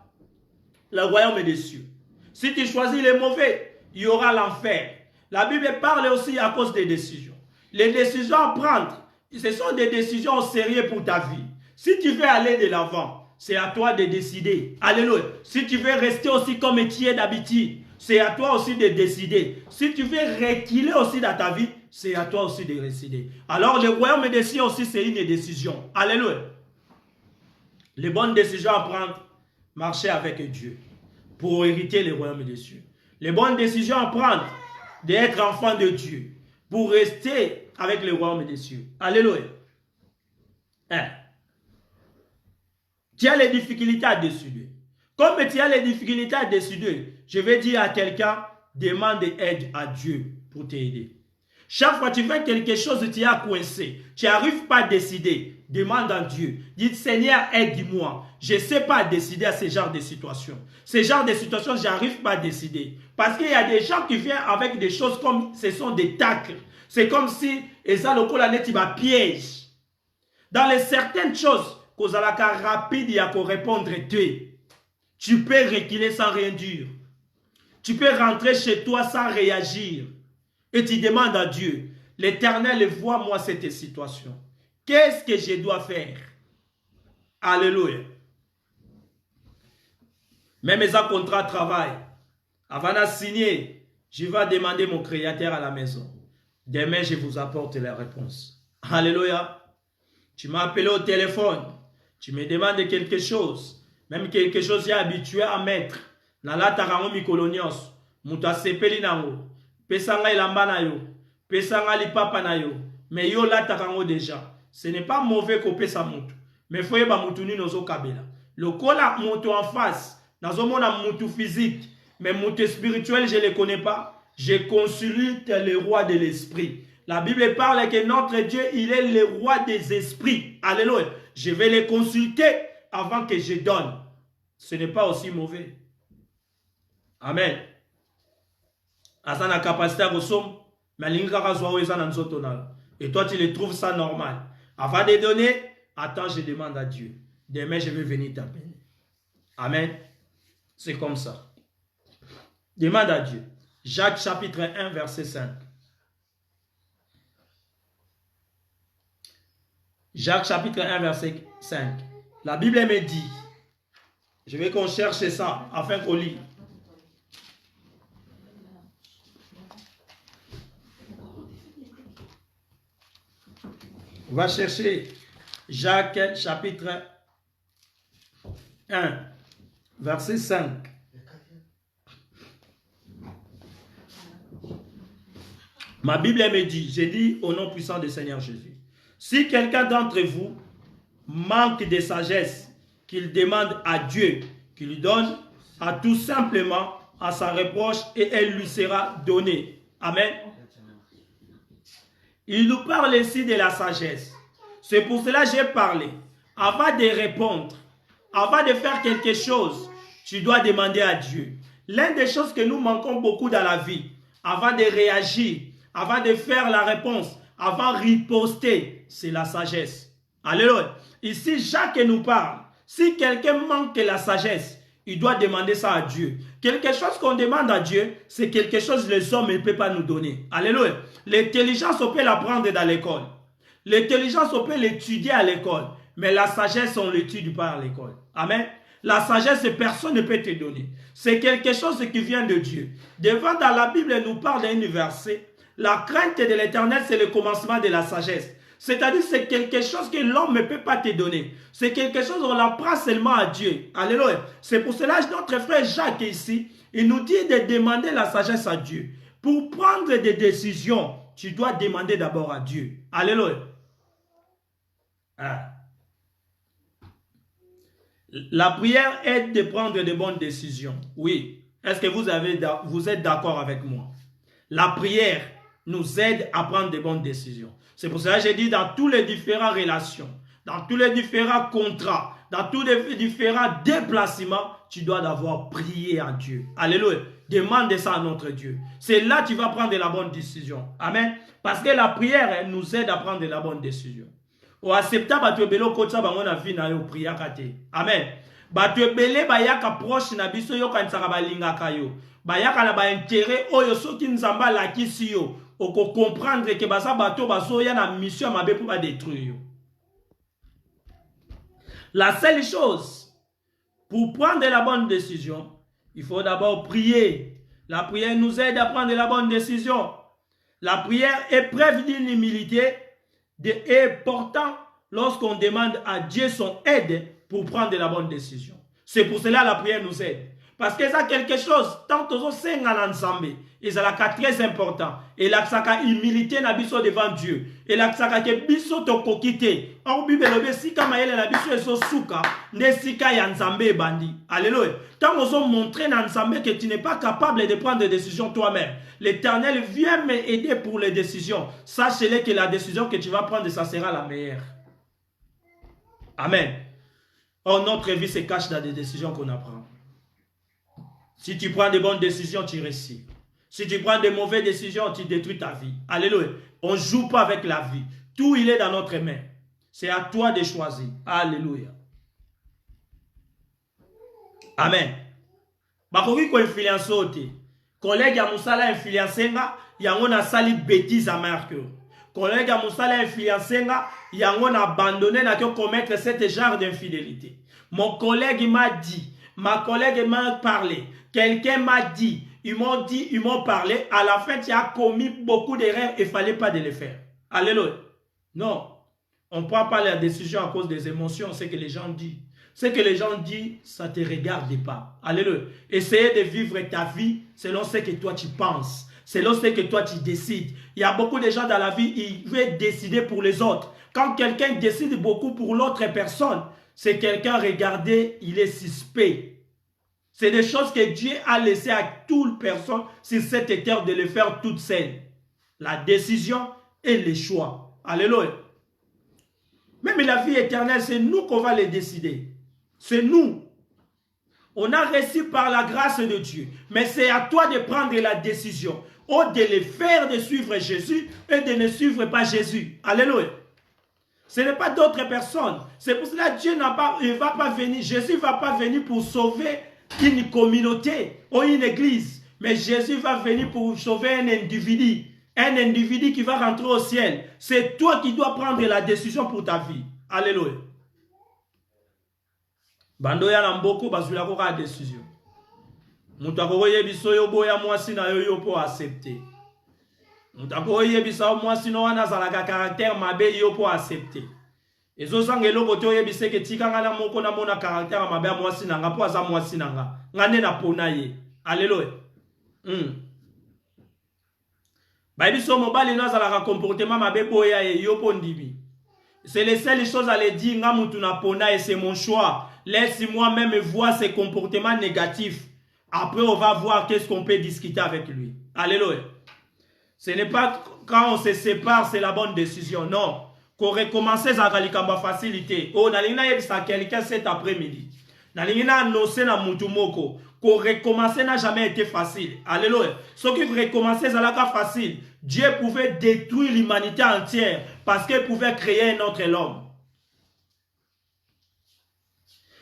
le royaume des cieux. Si tu choisis les mauvais, il y aura l'enfer. La Bible parle aussi à cause des décisions. Les décisions à prendre, ce sont des décisions sérieuses pour ta vie. Si tu veux aller de l'avant, c'est à toi de décider. Alléluia. Si tu veux rester aussi comme tu es d'habitude, c'est à toi aussi de décider. Si tu veux reculer aussi dans ta vie, c'est à toi aussi de décider. Alors le royaume des cieux aussi, c'est une décision. Alléluia. Les bonnes décisions à prendre, marcher avec Dieu pour hériter le royaume des cieux. Les bonnes décisions à prendre, d'être enfant de Dieu pour rester avec le royaume des cieux. Alléluia. Tu as les difficultés à décider. Comme tu as les difficultés à décider, je vais dire à quelqu'un, demande aide à Dieu pour t'aider. Chaque fois que tu fais quelque chose, tu es coincé. Tu n'arrives pas à décider. Demande à Dieu. Dis, Seigneur, aide-moi. Je ne sais pas décider à ce genre de situation. Ce genre de situation, je n'arrive pas à décider. Parce qu'il y a des gens qui viennent avec des choses comme, ce sont des tacles. C'est comme si, et ça, le col tu vas piège. Dans les certaines choses, qu'on a la rapide, il y a pour répondre, tu peux reculer sans rien dire. Tu peux rentrer chez toi sans réagir. Et tu demandes à Dieu, l'Éternel, vois-moi cette situation. Qu'est-ce que je dois faire? Alléluia. Même mes contrats de travail, avant de signer, je vais demander mon créateur à la maison. Demain, je vous apporte la réponse. Alléluia. Tu m'as appelé au téléphone. Tu me demandes quelque chose. Même quelque chose qui est habitué à mettre. Nala tarango mikolonios. Muta sepeli nango. Pesanga ilamba na yo. Pesanga lipapa na yo. Mais yo la tarango déjà. Ce n'est pas mauvais qu'on pesa mutu. Mais faut yeba mutu ni nozo kabela. Le kola mutu en face. Nazo mona mutu physique. Mais mutu spirituel, je ne le connais pas. Je consulte le roi de l'esprit. La Bible parle que notre Dieu, il est le roi des esprits. Alléluia. Je vais les consulter avant que je donne. Ce n'est pas aussi mauvais. Amen. Asana capacité à ressomme, mais et toi tu le trouves ça normal. Avant de donner, attends, je demande à Dieu. Demain, je vais venir t'appeler. Amen. C'est comme ça. Demande à Dieu. Jacques chapitre 1, verset 5. Jacques chapitre 1, verset 5. La Bible me dit, je vais qu'on cherche ça afin qu'on lit. On va chercher Jacques chapitre 1, verset 5. Ma Bible me dit, j'ai dit au nom puissant du Seigneur Jésus, si quelqu'un d'entre vous manque de sagesse, qu'il demande à Dieu, qu'il lui donne à tout simplement à sa reproche et elle lui sera donnée. Amen. Il nous parle ici de la sagesse. C'est pour cela que j'ai parlé. Avant de répondre, avant de faire quelque chose, tu dois demander à Dieu. L'une des choses que nous manquons beaucoup dans la vie, avant de réagir, avant de faire la réponse, avant de riposter, c'est la sagesse. Alléluia. Ici, Jacques nous parle. Si quelqu'un manque la sagesse, il doit demander ça à Dieu. Quelque chose qu'on demande à Dieu, c'est quelque chose que les hommes ne peuvent pas nous donner. Alléluia. L'intelligence, on peut l'apprendre dans l'école. L'intelligence, on peut l'étudier à l'école. Mais la sagesse, on ne l'étudie pas à l'école. Amen. La sagesse, personne ne peut te donner. C'est quelque chose qui vient de Dieu. Devant dans la Bible, elle nous parle d'un verset. La crainte de l'Éternel, c'est le commencement de la sagesse. C'est-à-dire c'est quelque chose que l'homme ne peut pas te donner. C'est quelque chose qu'on apprend seulement à Dieu. Alléluia. C'est pour cela que notre frère Jacques ici, il nous dit de demander la sagesse à Dieu. Pour prendre des décisions, tu dois demander d'abord à Dieu. Alléluia. Ah. La prière aide de prendre de bonnes décisions. Oui. Est-ce que vous êtes d'accord avec moi? La prière nous aide à prendre de bonnes décisions. C'est pour cela que j'ai dit dans tous les différentes relations, dans tous les différents contrats, dans tous les différents déplacements, tu dois d'abord prier à Dieu. Alléluia. Demande ça à notre Dieu. C'est là que tu vas prendre la bonne décision. Amen. Parce que la prière, elle nous aide à prendre la bonne décision. Ou accepter batu belo kotsa bango na vie na yo priya kate. Amen. Batu bele bayaka proche na biso yo kansaka balingaka yo. Bayaka na ba intérêt oyo soki nzamba la kisi yo. Oko comprendre que basa bato baso ya na mission mabe pour ba détruire yo. La seule chose pour prendre la bonne décision, il faut d'abord prier. La prière nous aide à prendre la bonne décision. La prière est preuve d'une humilité et important lorsqu'on demande à Dieu son aide pour prendre la bonne décision. C'est pour cela que la prière nous aide. Parce que ça quelque chose, tant que nous sommes ensemble, et c'est très important. Et là, ça a humilité na biso devant Dieu. Et là, ça a que biso to kokite. En Bible, si kama yele na biso eso suka, ne sika ya nzambe bandi. Alléluia. Tant que nous montré na nzambe que tu n'es pas capable de prendre des décisions toi-même, l'Éternel vient m'aider pour les décisions. Sache-le que la décision que tu vas prendre, ça sera la meilleure. Amen. Or, notre vie se cache dans des décisions qu'on apprend. Si tu prends de bonnes décisions, tu réussis. Si tu prends de mauvaises décisions, tu détruis ta vie. Alléluia. On ne joue pas avec la vie. Tout, il est dans notre main. C'est à toi de choisir. Alléluia. Amen. Bakoki ko influence ote. Collègue ya musala influence nga, yango na sali bêtise à marque. Collègue ya musala influence nga, yango na abandonné na ko commettre ce genre d'infidélité. Mon collègue m'a dit, ma collègue m'a parlé, quelqu'un m'a dit, ils m'ont parlé, à la fin tu as commis beaucoup d'erreurs et il ne fallait pas de les faire. Alléluia. Non, on ne prend pas la décision à cause des émotions, c'est que les gens disent. Ce que les gens disent, ça ne te regarde pas. Alléluia. Essayez de vivre ta vie selon ce que toi tu penses, selon ce que toi tu décides. Il y a beaucoup de gens dans la vie, ils veulent décider pour les autres. Quand quelqu'un décide beaucoup pour l'autre personne, c'est quelqu'un, regardez, il est suspect. C'est des choses que Dieu a laissées à toute personne sur cette terre de le faire toute seule. La décision et le choix. Alléluia. Même la vie éternelle, c'est nous qu'on va les décider. C'est nous. On a reçu par la grâce de Dieu. Mais c'est à toi de prendre la décision. Ou de le faire, de suivre Jésus et de ne suivre pas Jésus. Alléluia. Ce n'est pas d'autres personnes. C'est pour cela que Dieu il va pas venir. Jésus ne va pas venir pour sauver une communauté ou une église. Mais Jésus va venir pour sauver un individu. Un individu qui va rentrer au ciel. C'est toi qui dois prendre la décision pour ta vie. Alléluia. Bando ya namboko bazula ko ka décision. Mutu akoye biso yo boya mwasi na yo po accepter. Mutu akoye biso mwasi no wana zalaka caractère mabe yo po accepter. Ezo sangelo kote oye biseke tikanga na moko na mona caractère mabe mwasi nanga po aza mwasi nanga. Ngane na pona ye. Alléluia. Biso mobali no zalaka comportement mabe boya ye yo po ndimi. C'est les seules choses à les dire nga mutu na pona et c'est mon choix. Laisse-moi même voir ses comportements négatifs. Après, on va voir qu'est-ce qu'on peut discuter avec lui. Alléluia. Ce n'est pas quand on se sépare, c'est la bonne décision. Non. Qu'on recommence à galikamba facilité. Oh, nalina yebisa quelqu'un cet après-midi. Nalina annoncé na mutumoko. Qu'on recommence n'a jamais été facile. Alléluia. Ce qui recommencer à la facile. Dieu pouvait détruire l'humanité entière parce qu'il pouvait créer un autre homme.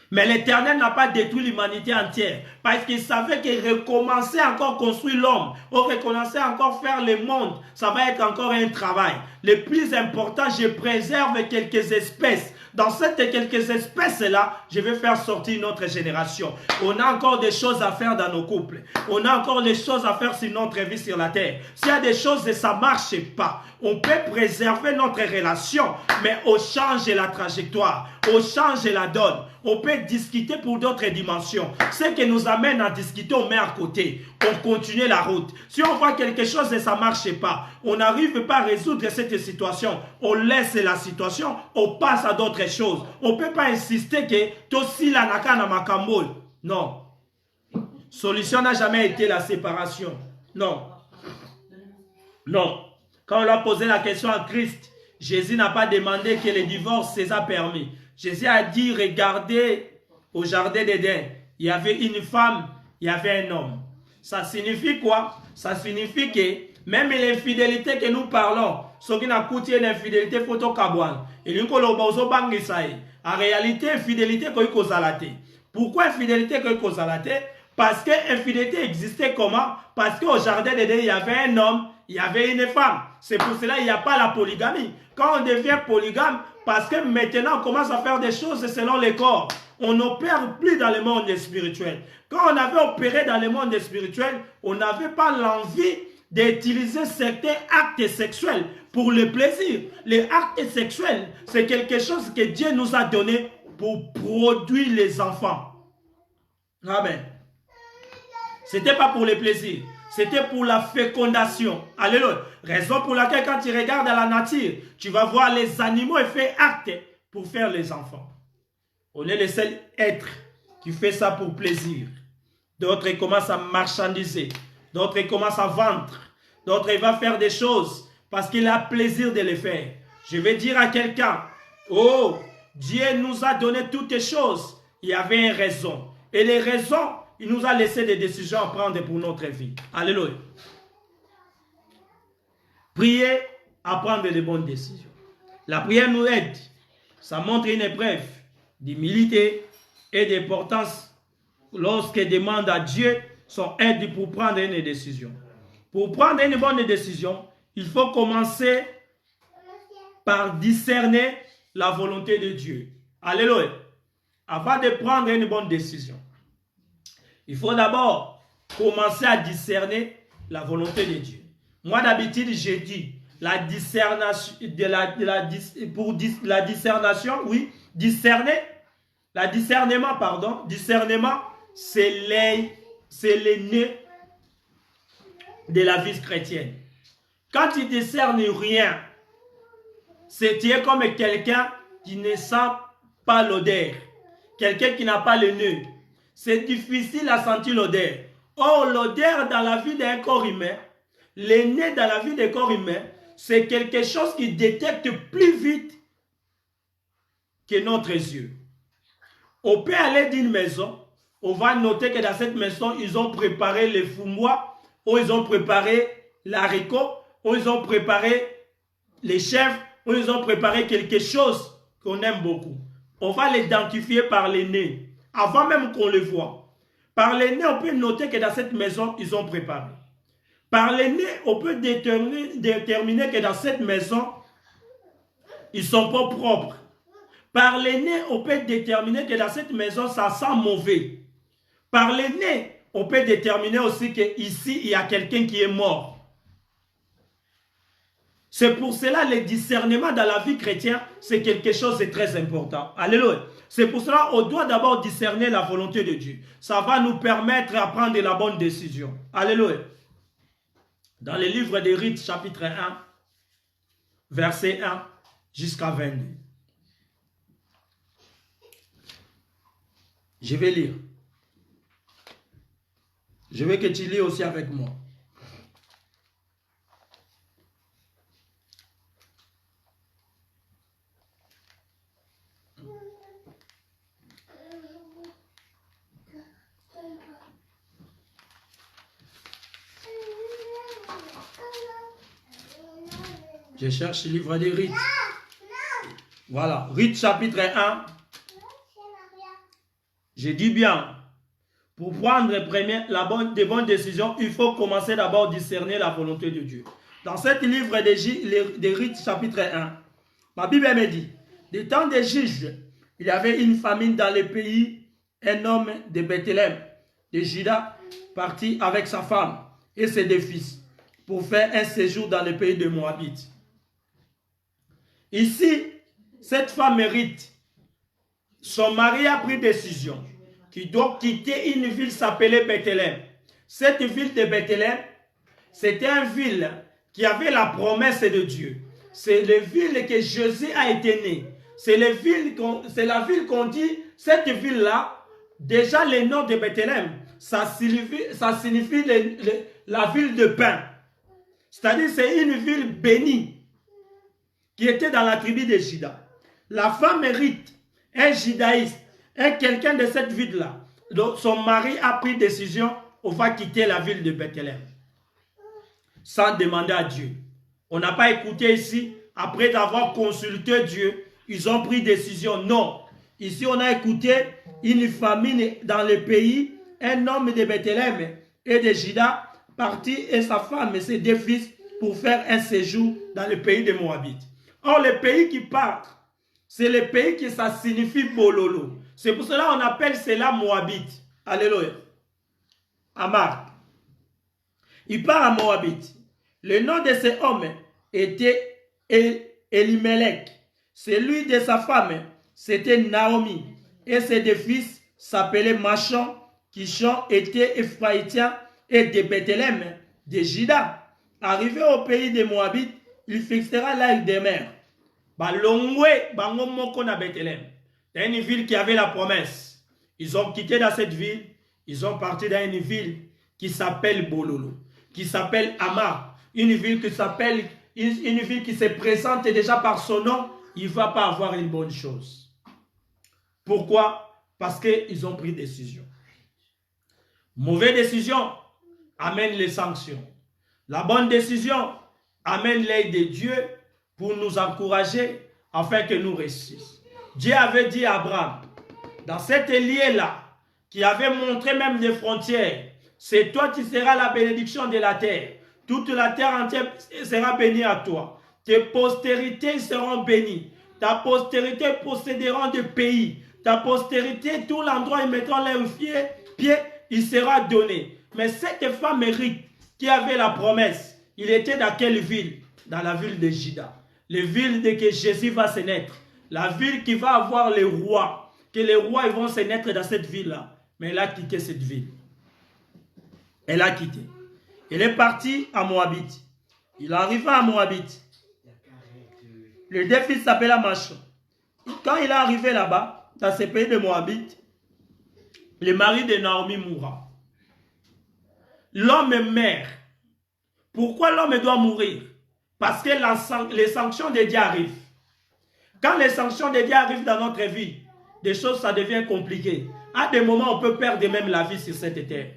Mais l'Éternel n'a pas détruit l'humanité entière parce qu'il savait qu'il recommençait encore construire l'homme, ou recommencer encore faire le monde, ça va être encore un travail. Le plus important, je préserve quelques espèces. Dans ces quelques espèces-là, je vais faire sortir notre génération. On a encore des choses à faire dans nos couples. On a encore des choses à faire sur notre vie sur la terre. S'il y a des choses et ça ne marche pas, on peut préserver notre relation, mais on change la trajectoire, on change la donne. On peut discuter pour d'autres dimensions. Ce qui nous amène à discuter, on met à côté. On continue la route. Si on voit quelque chose et ça ne marche pas, on n'arrive pas à résoudre cette situation. On laisse la situation, on passe à d'autres choses. On ne peut pas insister que Tosi la naka na makambo. Non. Solution n'a jamais été la séparation. Non. Non. Quand on a posé la question à Christ, Jésus n'a pas demandé que le divorce soit permis. Jésus a dit, regardez au jardin d'Éden, il y avait une femme, il y avait un homme. Ça signifie quoi? Ça signifie que même l'infidélité que nous parlons, ce qui n'a coûté l'infidélité, il faut en réalité, infidélité que vous avez. Pourquoi infidélité que vous avez? Parce que l'infidélité existait comment? Parce qu'au jardin d'Éden, il y avait un homme, il y avait une femme. C'est pour cela qu'il n'y a pas la polygamie. Quand on devient polygame, parce que maintenant on commence à faire des choses selon les corps. On n'opère plus dans le monde spirituel. Quand on avait opéré dans le monde spirituel, on n'avait pas l'envie d'utiliser certains actes sexuels pour le plaisir. Les actes sexuels, c'est quelque chose que Dieu nous a donné pour produire les enfants. Amen. C'était pas pour le plaisir. C'était pour la fécondation. Alléluia. Raison pour laquelle quand tu regardes dans la nature, tu vas voir les animaux et faire acte pour faire les enfants. On est le seul être qui fait ça pour plaisir. D'autres commencent à marchandiser. D'autres commencent à vendre. D'autres vont faire des choses parce qu'il a plaisir de les faire. Je vais dire à quelqu'un, oh, Dieu nous a donné toutes les choses. Il y avait une raison. Et les raisons, il nous a laissé des décisions à prendre pour notre vie. Alléluia. Prier à prendre les bonnes décisions. La prière nous aide. Ça montre une épreuve d'humilité et d'importance lorsqu'elle demande à Dieu son aide pour prendre une décision. Pour prendre une bonne décision, il faut commencer par discerner la volonté de Dieu. Alléluia. Avant de prendre une bonne décision, il faut d'abord commencer à discerner la volonté de Dieu. Moi, d'habitude, j'ai dit la discernation, la discernation, oui, discerner, la discernement, pardon, discernement, c'est le nez de la vie chrétienne. Quand tu discernes rien, c'est tu es comme quelqu'un qui ne sent pas l'odeur, quelqu'un qui n'a pas le nez. C'est difficile à sentir l'odeur. Or, l'odeur dans la vie d'un corps humain, le nez dans la vie d'un corps humain, c'est quelque chose qui détecte plus vite que notre yeux. On peut aller d'une maison, on va noter que dans cette maison, ils ont préparé les foumois, ou ils ont préparé l'haricot, ou ils ont préparé les chèvres, ou ils ont préparé quelque chose qu'on aime beaucoup. On va l'identifier par les nez. Avant même qu'on le voit. Par les nez, on peut noter que dans cette maison, ils ont préparé. Par les nez, on peut déterminer que dans cette maison, ils ne sont pas propres. Par les nez, on peut déterminer que dans cette maison, ça sent mauvais. Par les nez, on peut déterminer aussi qu'ici, il y a quelqu'un qui est mort. C'est pour cela le discernement dans la vie chrétienne, c'est quelque chose de très important. Alléluia. C'est pour cela qu'on doit d'abord discerner la volonté de Dieu. Ça va nous permettre de prendre la bonne décision. Alléluia. Dans le livre des Rites, chapitre 1, verset 1 jusqu'à 22. Je vais lire. Je veux que tu lis aussi avec moi. Je cherche le livre des rites. Voilà, Rite chapitre 1. Je dis bien, pour prendre des bonnes décisions, il faut commencer d'abord à discerner la volonté de Dieu. Dans ce livre des Rites chapitre 1, ma Bible me dit, des temps des juges, il y avait une famine dans le pays, un homme de Bethléem, de Juda, parti avec sa femme et ses deux fils pour faire un séjour dans le pays de Moabite. Ici, cette femme mérite. Son mari a pris décision qu'il doit quitter une ville s'appelait Bethléem. Cette ville de Bethléem, c'était une ville qui avait la promesse de Dieu. C'est la ville que Jésus a été né. C'est la ville qu'on dit, cette ville-là, déjà le nom de Bethléem, ça signifie la ville de pain. C'est-à-dire c'est une ville bénie qui était dans la tribu de Juda. La femme mérite un judaïste, quelqu'un de cette ville-là. Son mari a pris décision, on va quitter la ville de Bethléem. Sans demander à Dieu. On n'a pas écouté ici, après avoir consulté Dieu, ils ont pris décision. Non. Ici, on a écouté une famine dans le pays, un homme de Bethléem et de Juda, parti et sa femme et ses deux fils pour faire un séjour dans le pays de Moabite. Or, le pays qui part, c'est le pays qui ça signifie Bololo. C'est pour cela qu'on appelle cela Moabite. Alléluia. À Marc. Il part à Moabite. Le nom de ce homme était Elimelech. Celui de sa femme, c'était Naomi. Et ses deux fils s'appelaient Machon, Kishon était Ephraïtien et de Bethléem, de Juda. Arrivé au pays de Moabite, il fixera là une demeure. Balongwe, Bangomoko na Bethléem. C'est une ville qui avait la promesse. Ils ont quitté dans cette ville. Ils ont parti dans une ville qui s'appelle Bololo, qui s'appelle Amar. Une ville qui se présente déjà par son nom. Il ne va pas avoir une bonne chose. Pourquoi? Parce qu'ils ont pris décision. Mauvaise décision amène les sanctions. La bonne décision amène l'aide de Dieu pour nous encourager afin que nous réussissions. Dieu avait dit à Abraham, dans cet lieu-là, qui avait montré même les frontières, c'est toi qui seras la bénédiction de la terre. Toute la terre entière sera bénie à toi. Tes postérités seront bénies. Ta postérité posséderont des pays. Ta postérité, tout l'endroit où ils mettront leurs pieds, il sera donné. Mais cette femme riche qui avait la promesse, il était dans quelle ville? Dans la ville de Juda. La ville de que Jésus va se naître. La ville qui va avoir les rois. Que les rois ils vont se naître dans cette ville-là. Mais elle a quitté cette ville. Elle a quitté. Elle est partie à Moabite. Il arriva à Moabite. Le deux fils s'appela Machon. Quand il est arrivé là-bas, dans ce pays de Moabite, le mari de Naomi mourra. L'homme meurt. Pourquoi l'homme doit mourir? Parce que les sanctions de Dieu arrivent. Quand les sanctions de Dieu arrivent dans notre vie, des choses, ça devient compliqué. À des moments, on peut perdre même la vie sur cette terre.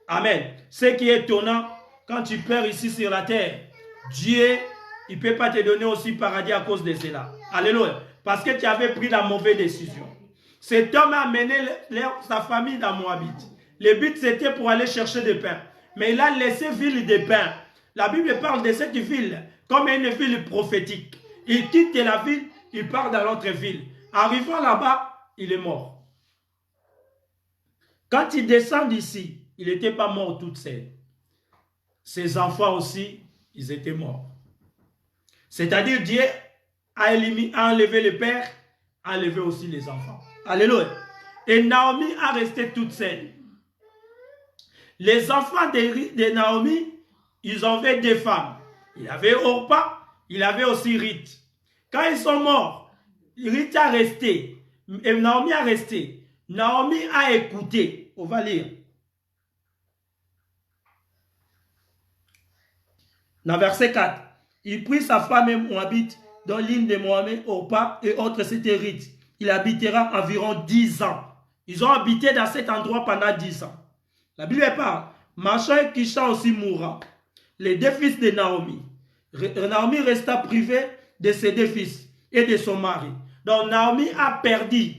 Amen. Ce qui est étonnant, quand tu perds ici sur la terre, Dieu, il ne peut pas te donner aussi paradis à cause de cela. Alléluia. Parce que tu avais pris la mauvaise décision. Cet homme a amené sa famille dans Moabite. Le but, c'était pour aller chercher du pain. Mais il a laissé ville de pain. La Bible parle de cette ville comme une ville prophétique. Il quitte la ville, il part dans l'autre ville. Arrivant là-bas, il est mort. Quand il descend d'ici, il n'était pas mort toute seule. Ses enfants aussi, ils étaient morts. C'est-à-dire Dieu a enlevé le père, a enlevé aussi les enfants. Alléluia. Et Naomi a resté toute seule. Les enfants de Naomi, ils avaient deux femmes. Il avait Orpa, il avait aussi Ruth. Quand ils sont morts, Ruth a resté, et Naomi a resté. Naomi a écouté. On va lire. Dans verset 4. Il prit sa femme moabite, dont l'une des Moabits, Orpa, et autre c'était Ruth. Il habitera environ 10 ans. Ils ont habité dans cet endroit pendant 10 ans. La Bible parle. Macha et Kisha aussi mourra. Les deux fils de Naomi. Naomi resta privée de ses deux fils et de son mari. Donc Naomi a perdu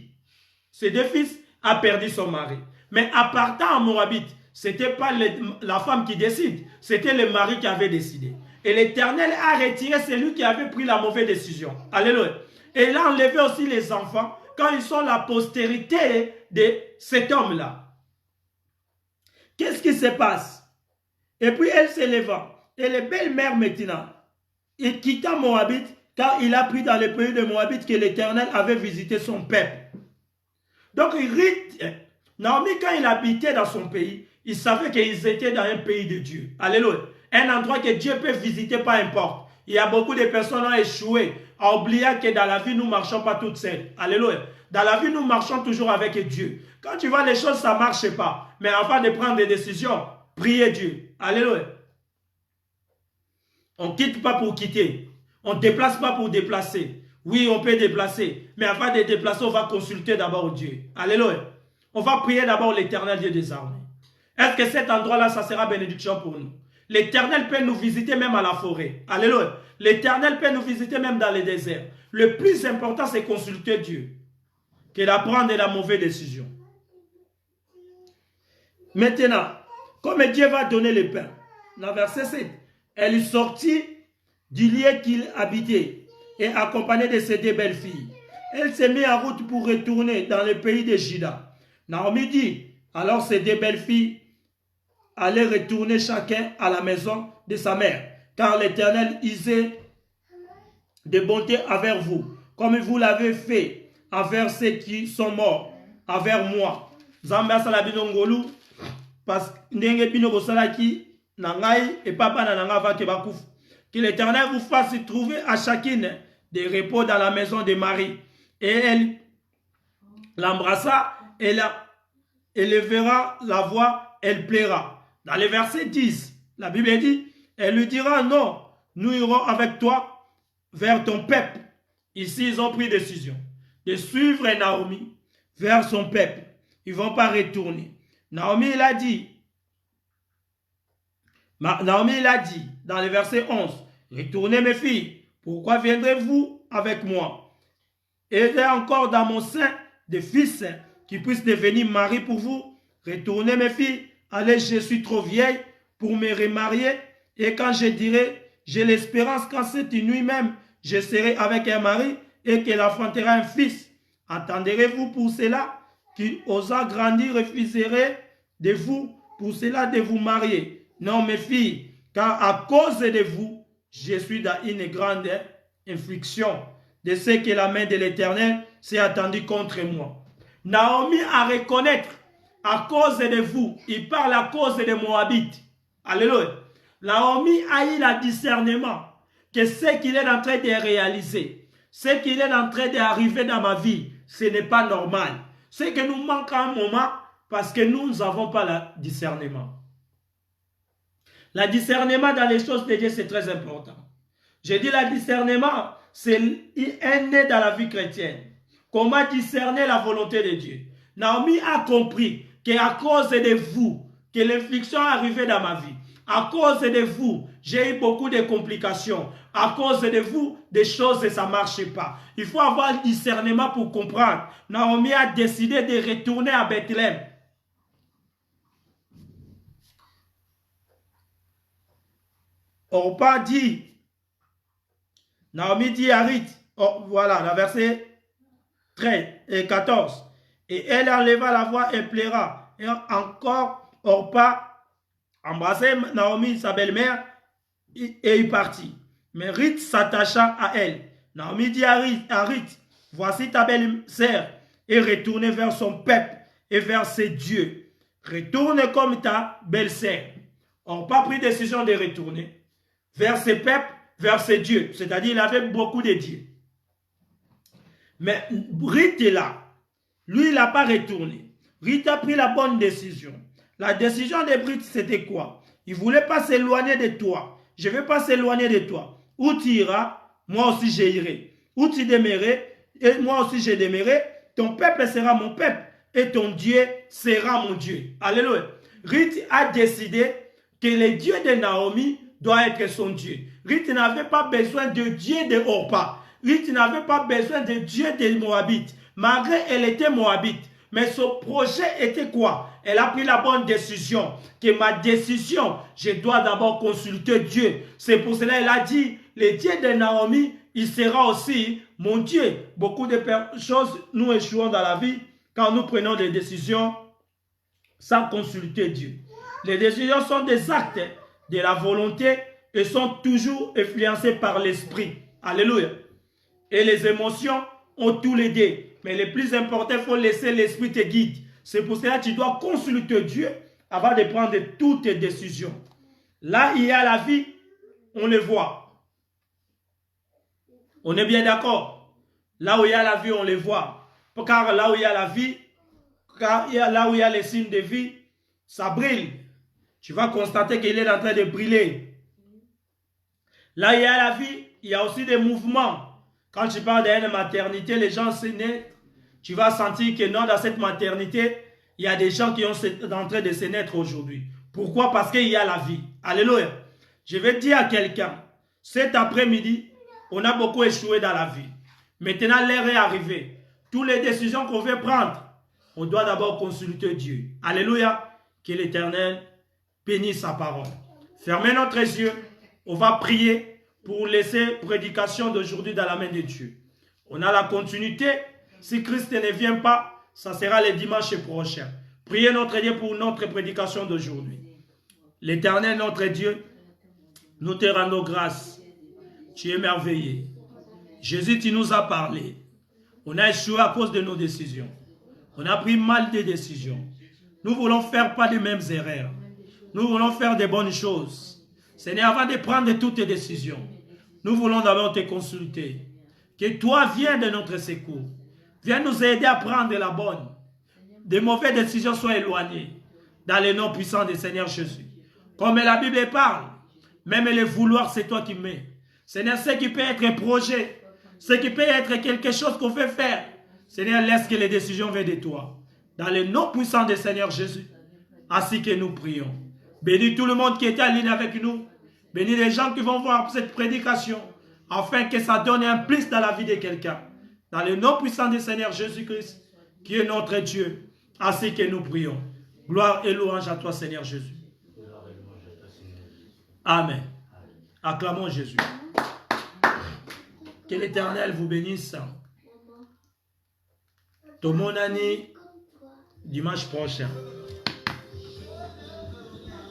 ses deux fils, a perdu son mari. Mais en partant en Moabite, ce n'était pas la femme qui décide, c'était le mari qui avait décidé. Et l'Éternel a retiré celui qui avait pris la mauvaise décision. Alléluia. Et il a enlevé aussi les enfants quand ils sont la postérité de cet homme-là. Qu'est-ce qui se passe? Et puis elle s'éleva. Et les belles-mères maintenant, il quitta Moabite car il a pris dans le pays de Moabite que l'Éternel avait visité son peuple. Donc Naomi, quand il habitait dans son pays, il savait qu'ils étaient dans un pays de Dieu. Alléluia. Un endroit que Dieu peut visiter, peu importe. Il y a beaucoup de personnes qui ont échoué à oublier que dans la vie, nous ne marchons pas toutes seules. Alléluia. Dans la vie, nous marchons toujours avec Dieu. Quand tu vois les choses, ça ne marche pas. Mais avant de prendre des décisions, priez Dieu. Alléluia. On ne quitte pas pour quitter. On ne déplace pas pour déplacer. Oui, on peut déplacer. Mais avant de déplacer, on va consulter d'abord Dieu. Alléluia. On va prier d'abord l'Éternel Dieu des armées. Est-ce que cet endroit-là, ça sera bénédiction pour nous? L'Éternel peut nous visiter même à la forêt. Alléluia. L'Éternel peut nous visiter même dans les déserts. Le plus important, c'est consulter Dieu que d'apprendre la mauvaise décision. Maintenant, comme Dieu va donner le pain, dans verset 7, elle sortit du lieu qu'il habitait et accompagnée de ses deux belles filles. Elle s'est mise en route pour retourner dans le pays de Juda. Naomi dit, alors ces deux belles filles allaient retourner chacun à la maison de sa mère, car l'Éternel usait de bonté envers vous, comme vous l'avez fait envers ceux qui sont morts, envers moi. Zamba salabinongolu, parce que bino bosalaki nangai et papa nananga va ke bakouf. Que l'Éternel vous fasse trouver à chacune des repos dans la maison de Marie. Et elle l'embrassa, elle élèvera la voix, elle plaira. Dans le verset 10, la Bible dit, elle lui dira, non, nous irons avec toi vers ton peuple. Ici, ils ont pris décision de suivre Naomi vers son peuple. Ils ne vont pas retourner. Naomi, il a dit, dans le verset 11, retournez mes filles, pourquoi viendrez-vous avec moi? Et il y a encore dans mon sein des fils qui puissent devenir mari pour vous. Retournez mes filles, allez, je suis trop vieille pour me remarier. Et quand je dirai, j'ai l'espérance qu'en cette nuit même, je serai avec un mari et qu'elle enfantera un fils. Entendrez-vous pour cela qui osa grandir refuserait de vous pour cela de vous marier? Non, mes filles, car à cause de vous, je suis dans une grande infliction de ce que la main de l'Éternel s'est attendue contre moi. Naomi a reconnaître à cause de vous, il parle à cause des Moabites. Alléluia. Naomi a eu le discernement que ce qu'il est en train de réaliser, ce qu'il est en train d'arriver dans ma vie, ce n'est pas normal. Ce que nous manque à un moment parce que nous n'avons pas le discernement. Le discernement dans les choses de Dieu, c'est très important. Je dis le discernement, c'est un nez dans la vie chrétienne. Comment discerner la volonté de Dieu? Naomi a compris qu'à cause de vous, que l'infliction est arrivée dans ma vie. À cause de vous, j'ai eu beaucoup de complications. À cause de vous, des choses, ça ne marche pas. Il faut avoir le discernement pour comprendre. Naomi a décidé de retourner à Bethléem. Orpa dit, Naomi dit à Ruth, oh, voilà, le verset 13 et 14. Et elle enleva la voix et pleura. Et encore, Orpa embrassait Naomi, sa belle-mère, et il partit. Mais Ruth s'attacha à elle. Naomi dit à Ruth, voici ta belle-sœur, et retourne vers son peuple et vers ses dieux. Retourne comme ta belle-sœur. Orpa pris décision de retourner vers ses peuples, vers ses dieux. C'est-à-dire, il avait beaucoup de dieux. Mais Ruth est là. Lui, il n'a pas retourné. Ruth a pris la bonne décision. La décision de Ruth, c'était quoi? Il ne voulait pas s'éloigner de toi. Je ne vais pas s'éloigner de toi. Où tu iras, moi aussi j'irai. Où tu demeureras, et moi aussi je demeurerai. Ton peuple sera mon peuple et ton Dieu sera mon Dieu. Alléluia. Ruth a décidé que le Dieu de Naomi doit être son Dieu. Ruth n'avait pas besoin de Dieu de Orpa. Ruth n'avait pas besoin de Dieu des Moabites. Malgré elle était Moabite. Mais son projet était quoi? Elle a pris la bonne décision. Que ma décision, je dois d'abord consulter Dieu. C'est pour cela qu'elle a dit, le Dieu de Naomi, il sera aussi mon Dieu. Beaucoup de choses, nous échouons dans la vie quand nous prenons des décisions sans consulter Dieu. Les décisions sont des actes de la volonté et sont toujours influencées par l'esprit. Alléluia. Et les émotions ont tous les deux. Mais le plus important, il faut laisser l'esprit te guide. C'est pour cela que tu dois consulter Dieu avant de prendre toutes tes décisions. Là, il y a la vie, on le voit. On est bien d'accord. Là où il y a la vie, on le voit. Car là où il y a la vie, là où il y a les signes de vie, ça brille. Tu vas constater qu'il est en train de briller. Là où il y a la vie, il y a aussi des mouvements. Quand tu parles d'une maternité, les gens se naissent. Tu vas sentir que non, dans cette maternité, il y a des gens qui sont en train de se naître aujourd'hui. Pourquoi? Parce qu'il y a la vie. Alléluia. Je vais dire à quelqu'un, cet après-midi, on a beaucoup échoué dans la vie. Maintenant, l'heure est arrivée. Toutes les décisions qu'on veut prendre, on doit d'abord consulter Dieu. Alléluia. Que l'Éternel bénisse sa parole. Fermez notre yeux. On va prier pour laisser prédication d'aujourd'hui dans la main de Dieu. On a la continuité. Si Christ ne vient pas, ça sera le dimanche prochain. Priez notre Dieu pour notre prédication d'aujourd'hui. L'Éternel, notre Dieu, nous te rendons grâce. Tu es merveilleux. Jésus, tu nous as parlé. On a échoué à cause de nos décisions. On a pris mal des décisions. Nous voulons faire pas les mêmes erreurs. Nous voulons faire des bonnes choses. Seigneur, avant de prendre toutes tes décisions, nous voulons d'abord te consulter. Que toi viennes de notre secours. Viens nous aider à prendre la bonne. De mauvaises décisions soient éloignées. Dans le nom puissant du Seigneur Jésus. Comme la Bible parle, même le vouloir, c'est toi qui mets. Seigneur, ce qui peut être un projet, ce qui peut être quelque chose qu'on veut faire, Seigneur, laisse que les décisions viennent de toi. Dans le nom puissant du Seigneur Jésus, ainsi que nous prions. Bénis tout le monde qui est en ligne avec nous. Bénis les gens qui vont voir cette prédication, afin que ça donne un plus dans la vie de quelqu'un. Dans le nom puissant du Seigneur Jésus-Christ, qui est notre Dieu, ainsi que nous prions. Gloire et louange à toi, Seigneur Jésus. Amen. Acclamons Jésus. Que l'Éternel vous bénisse. Tomons dimanche prochain.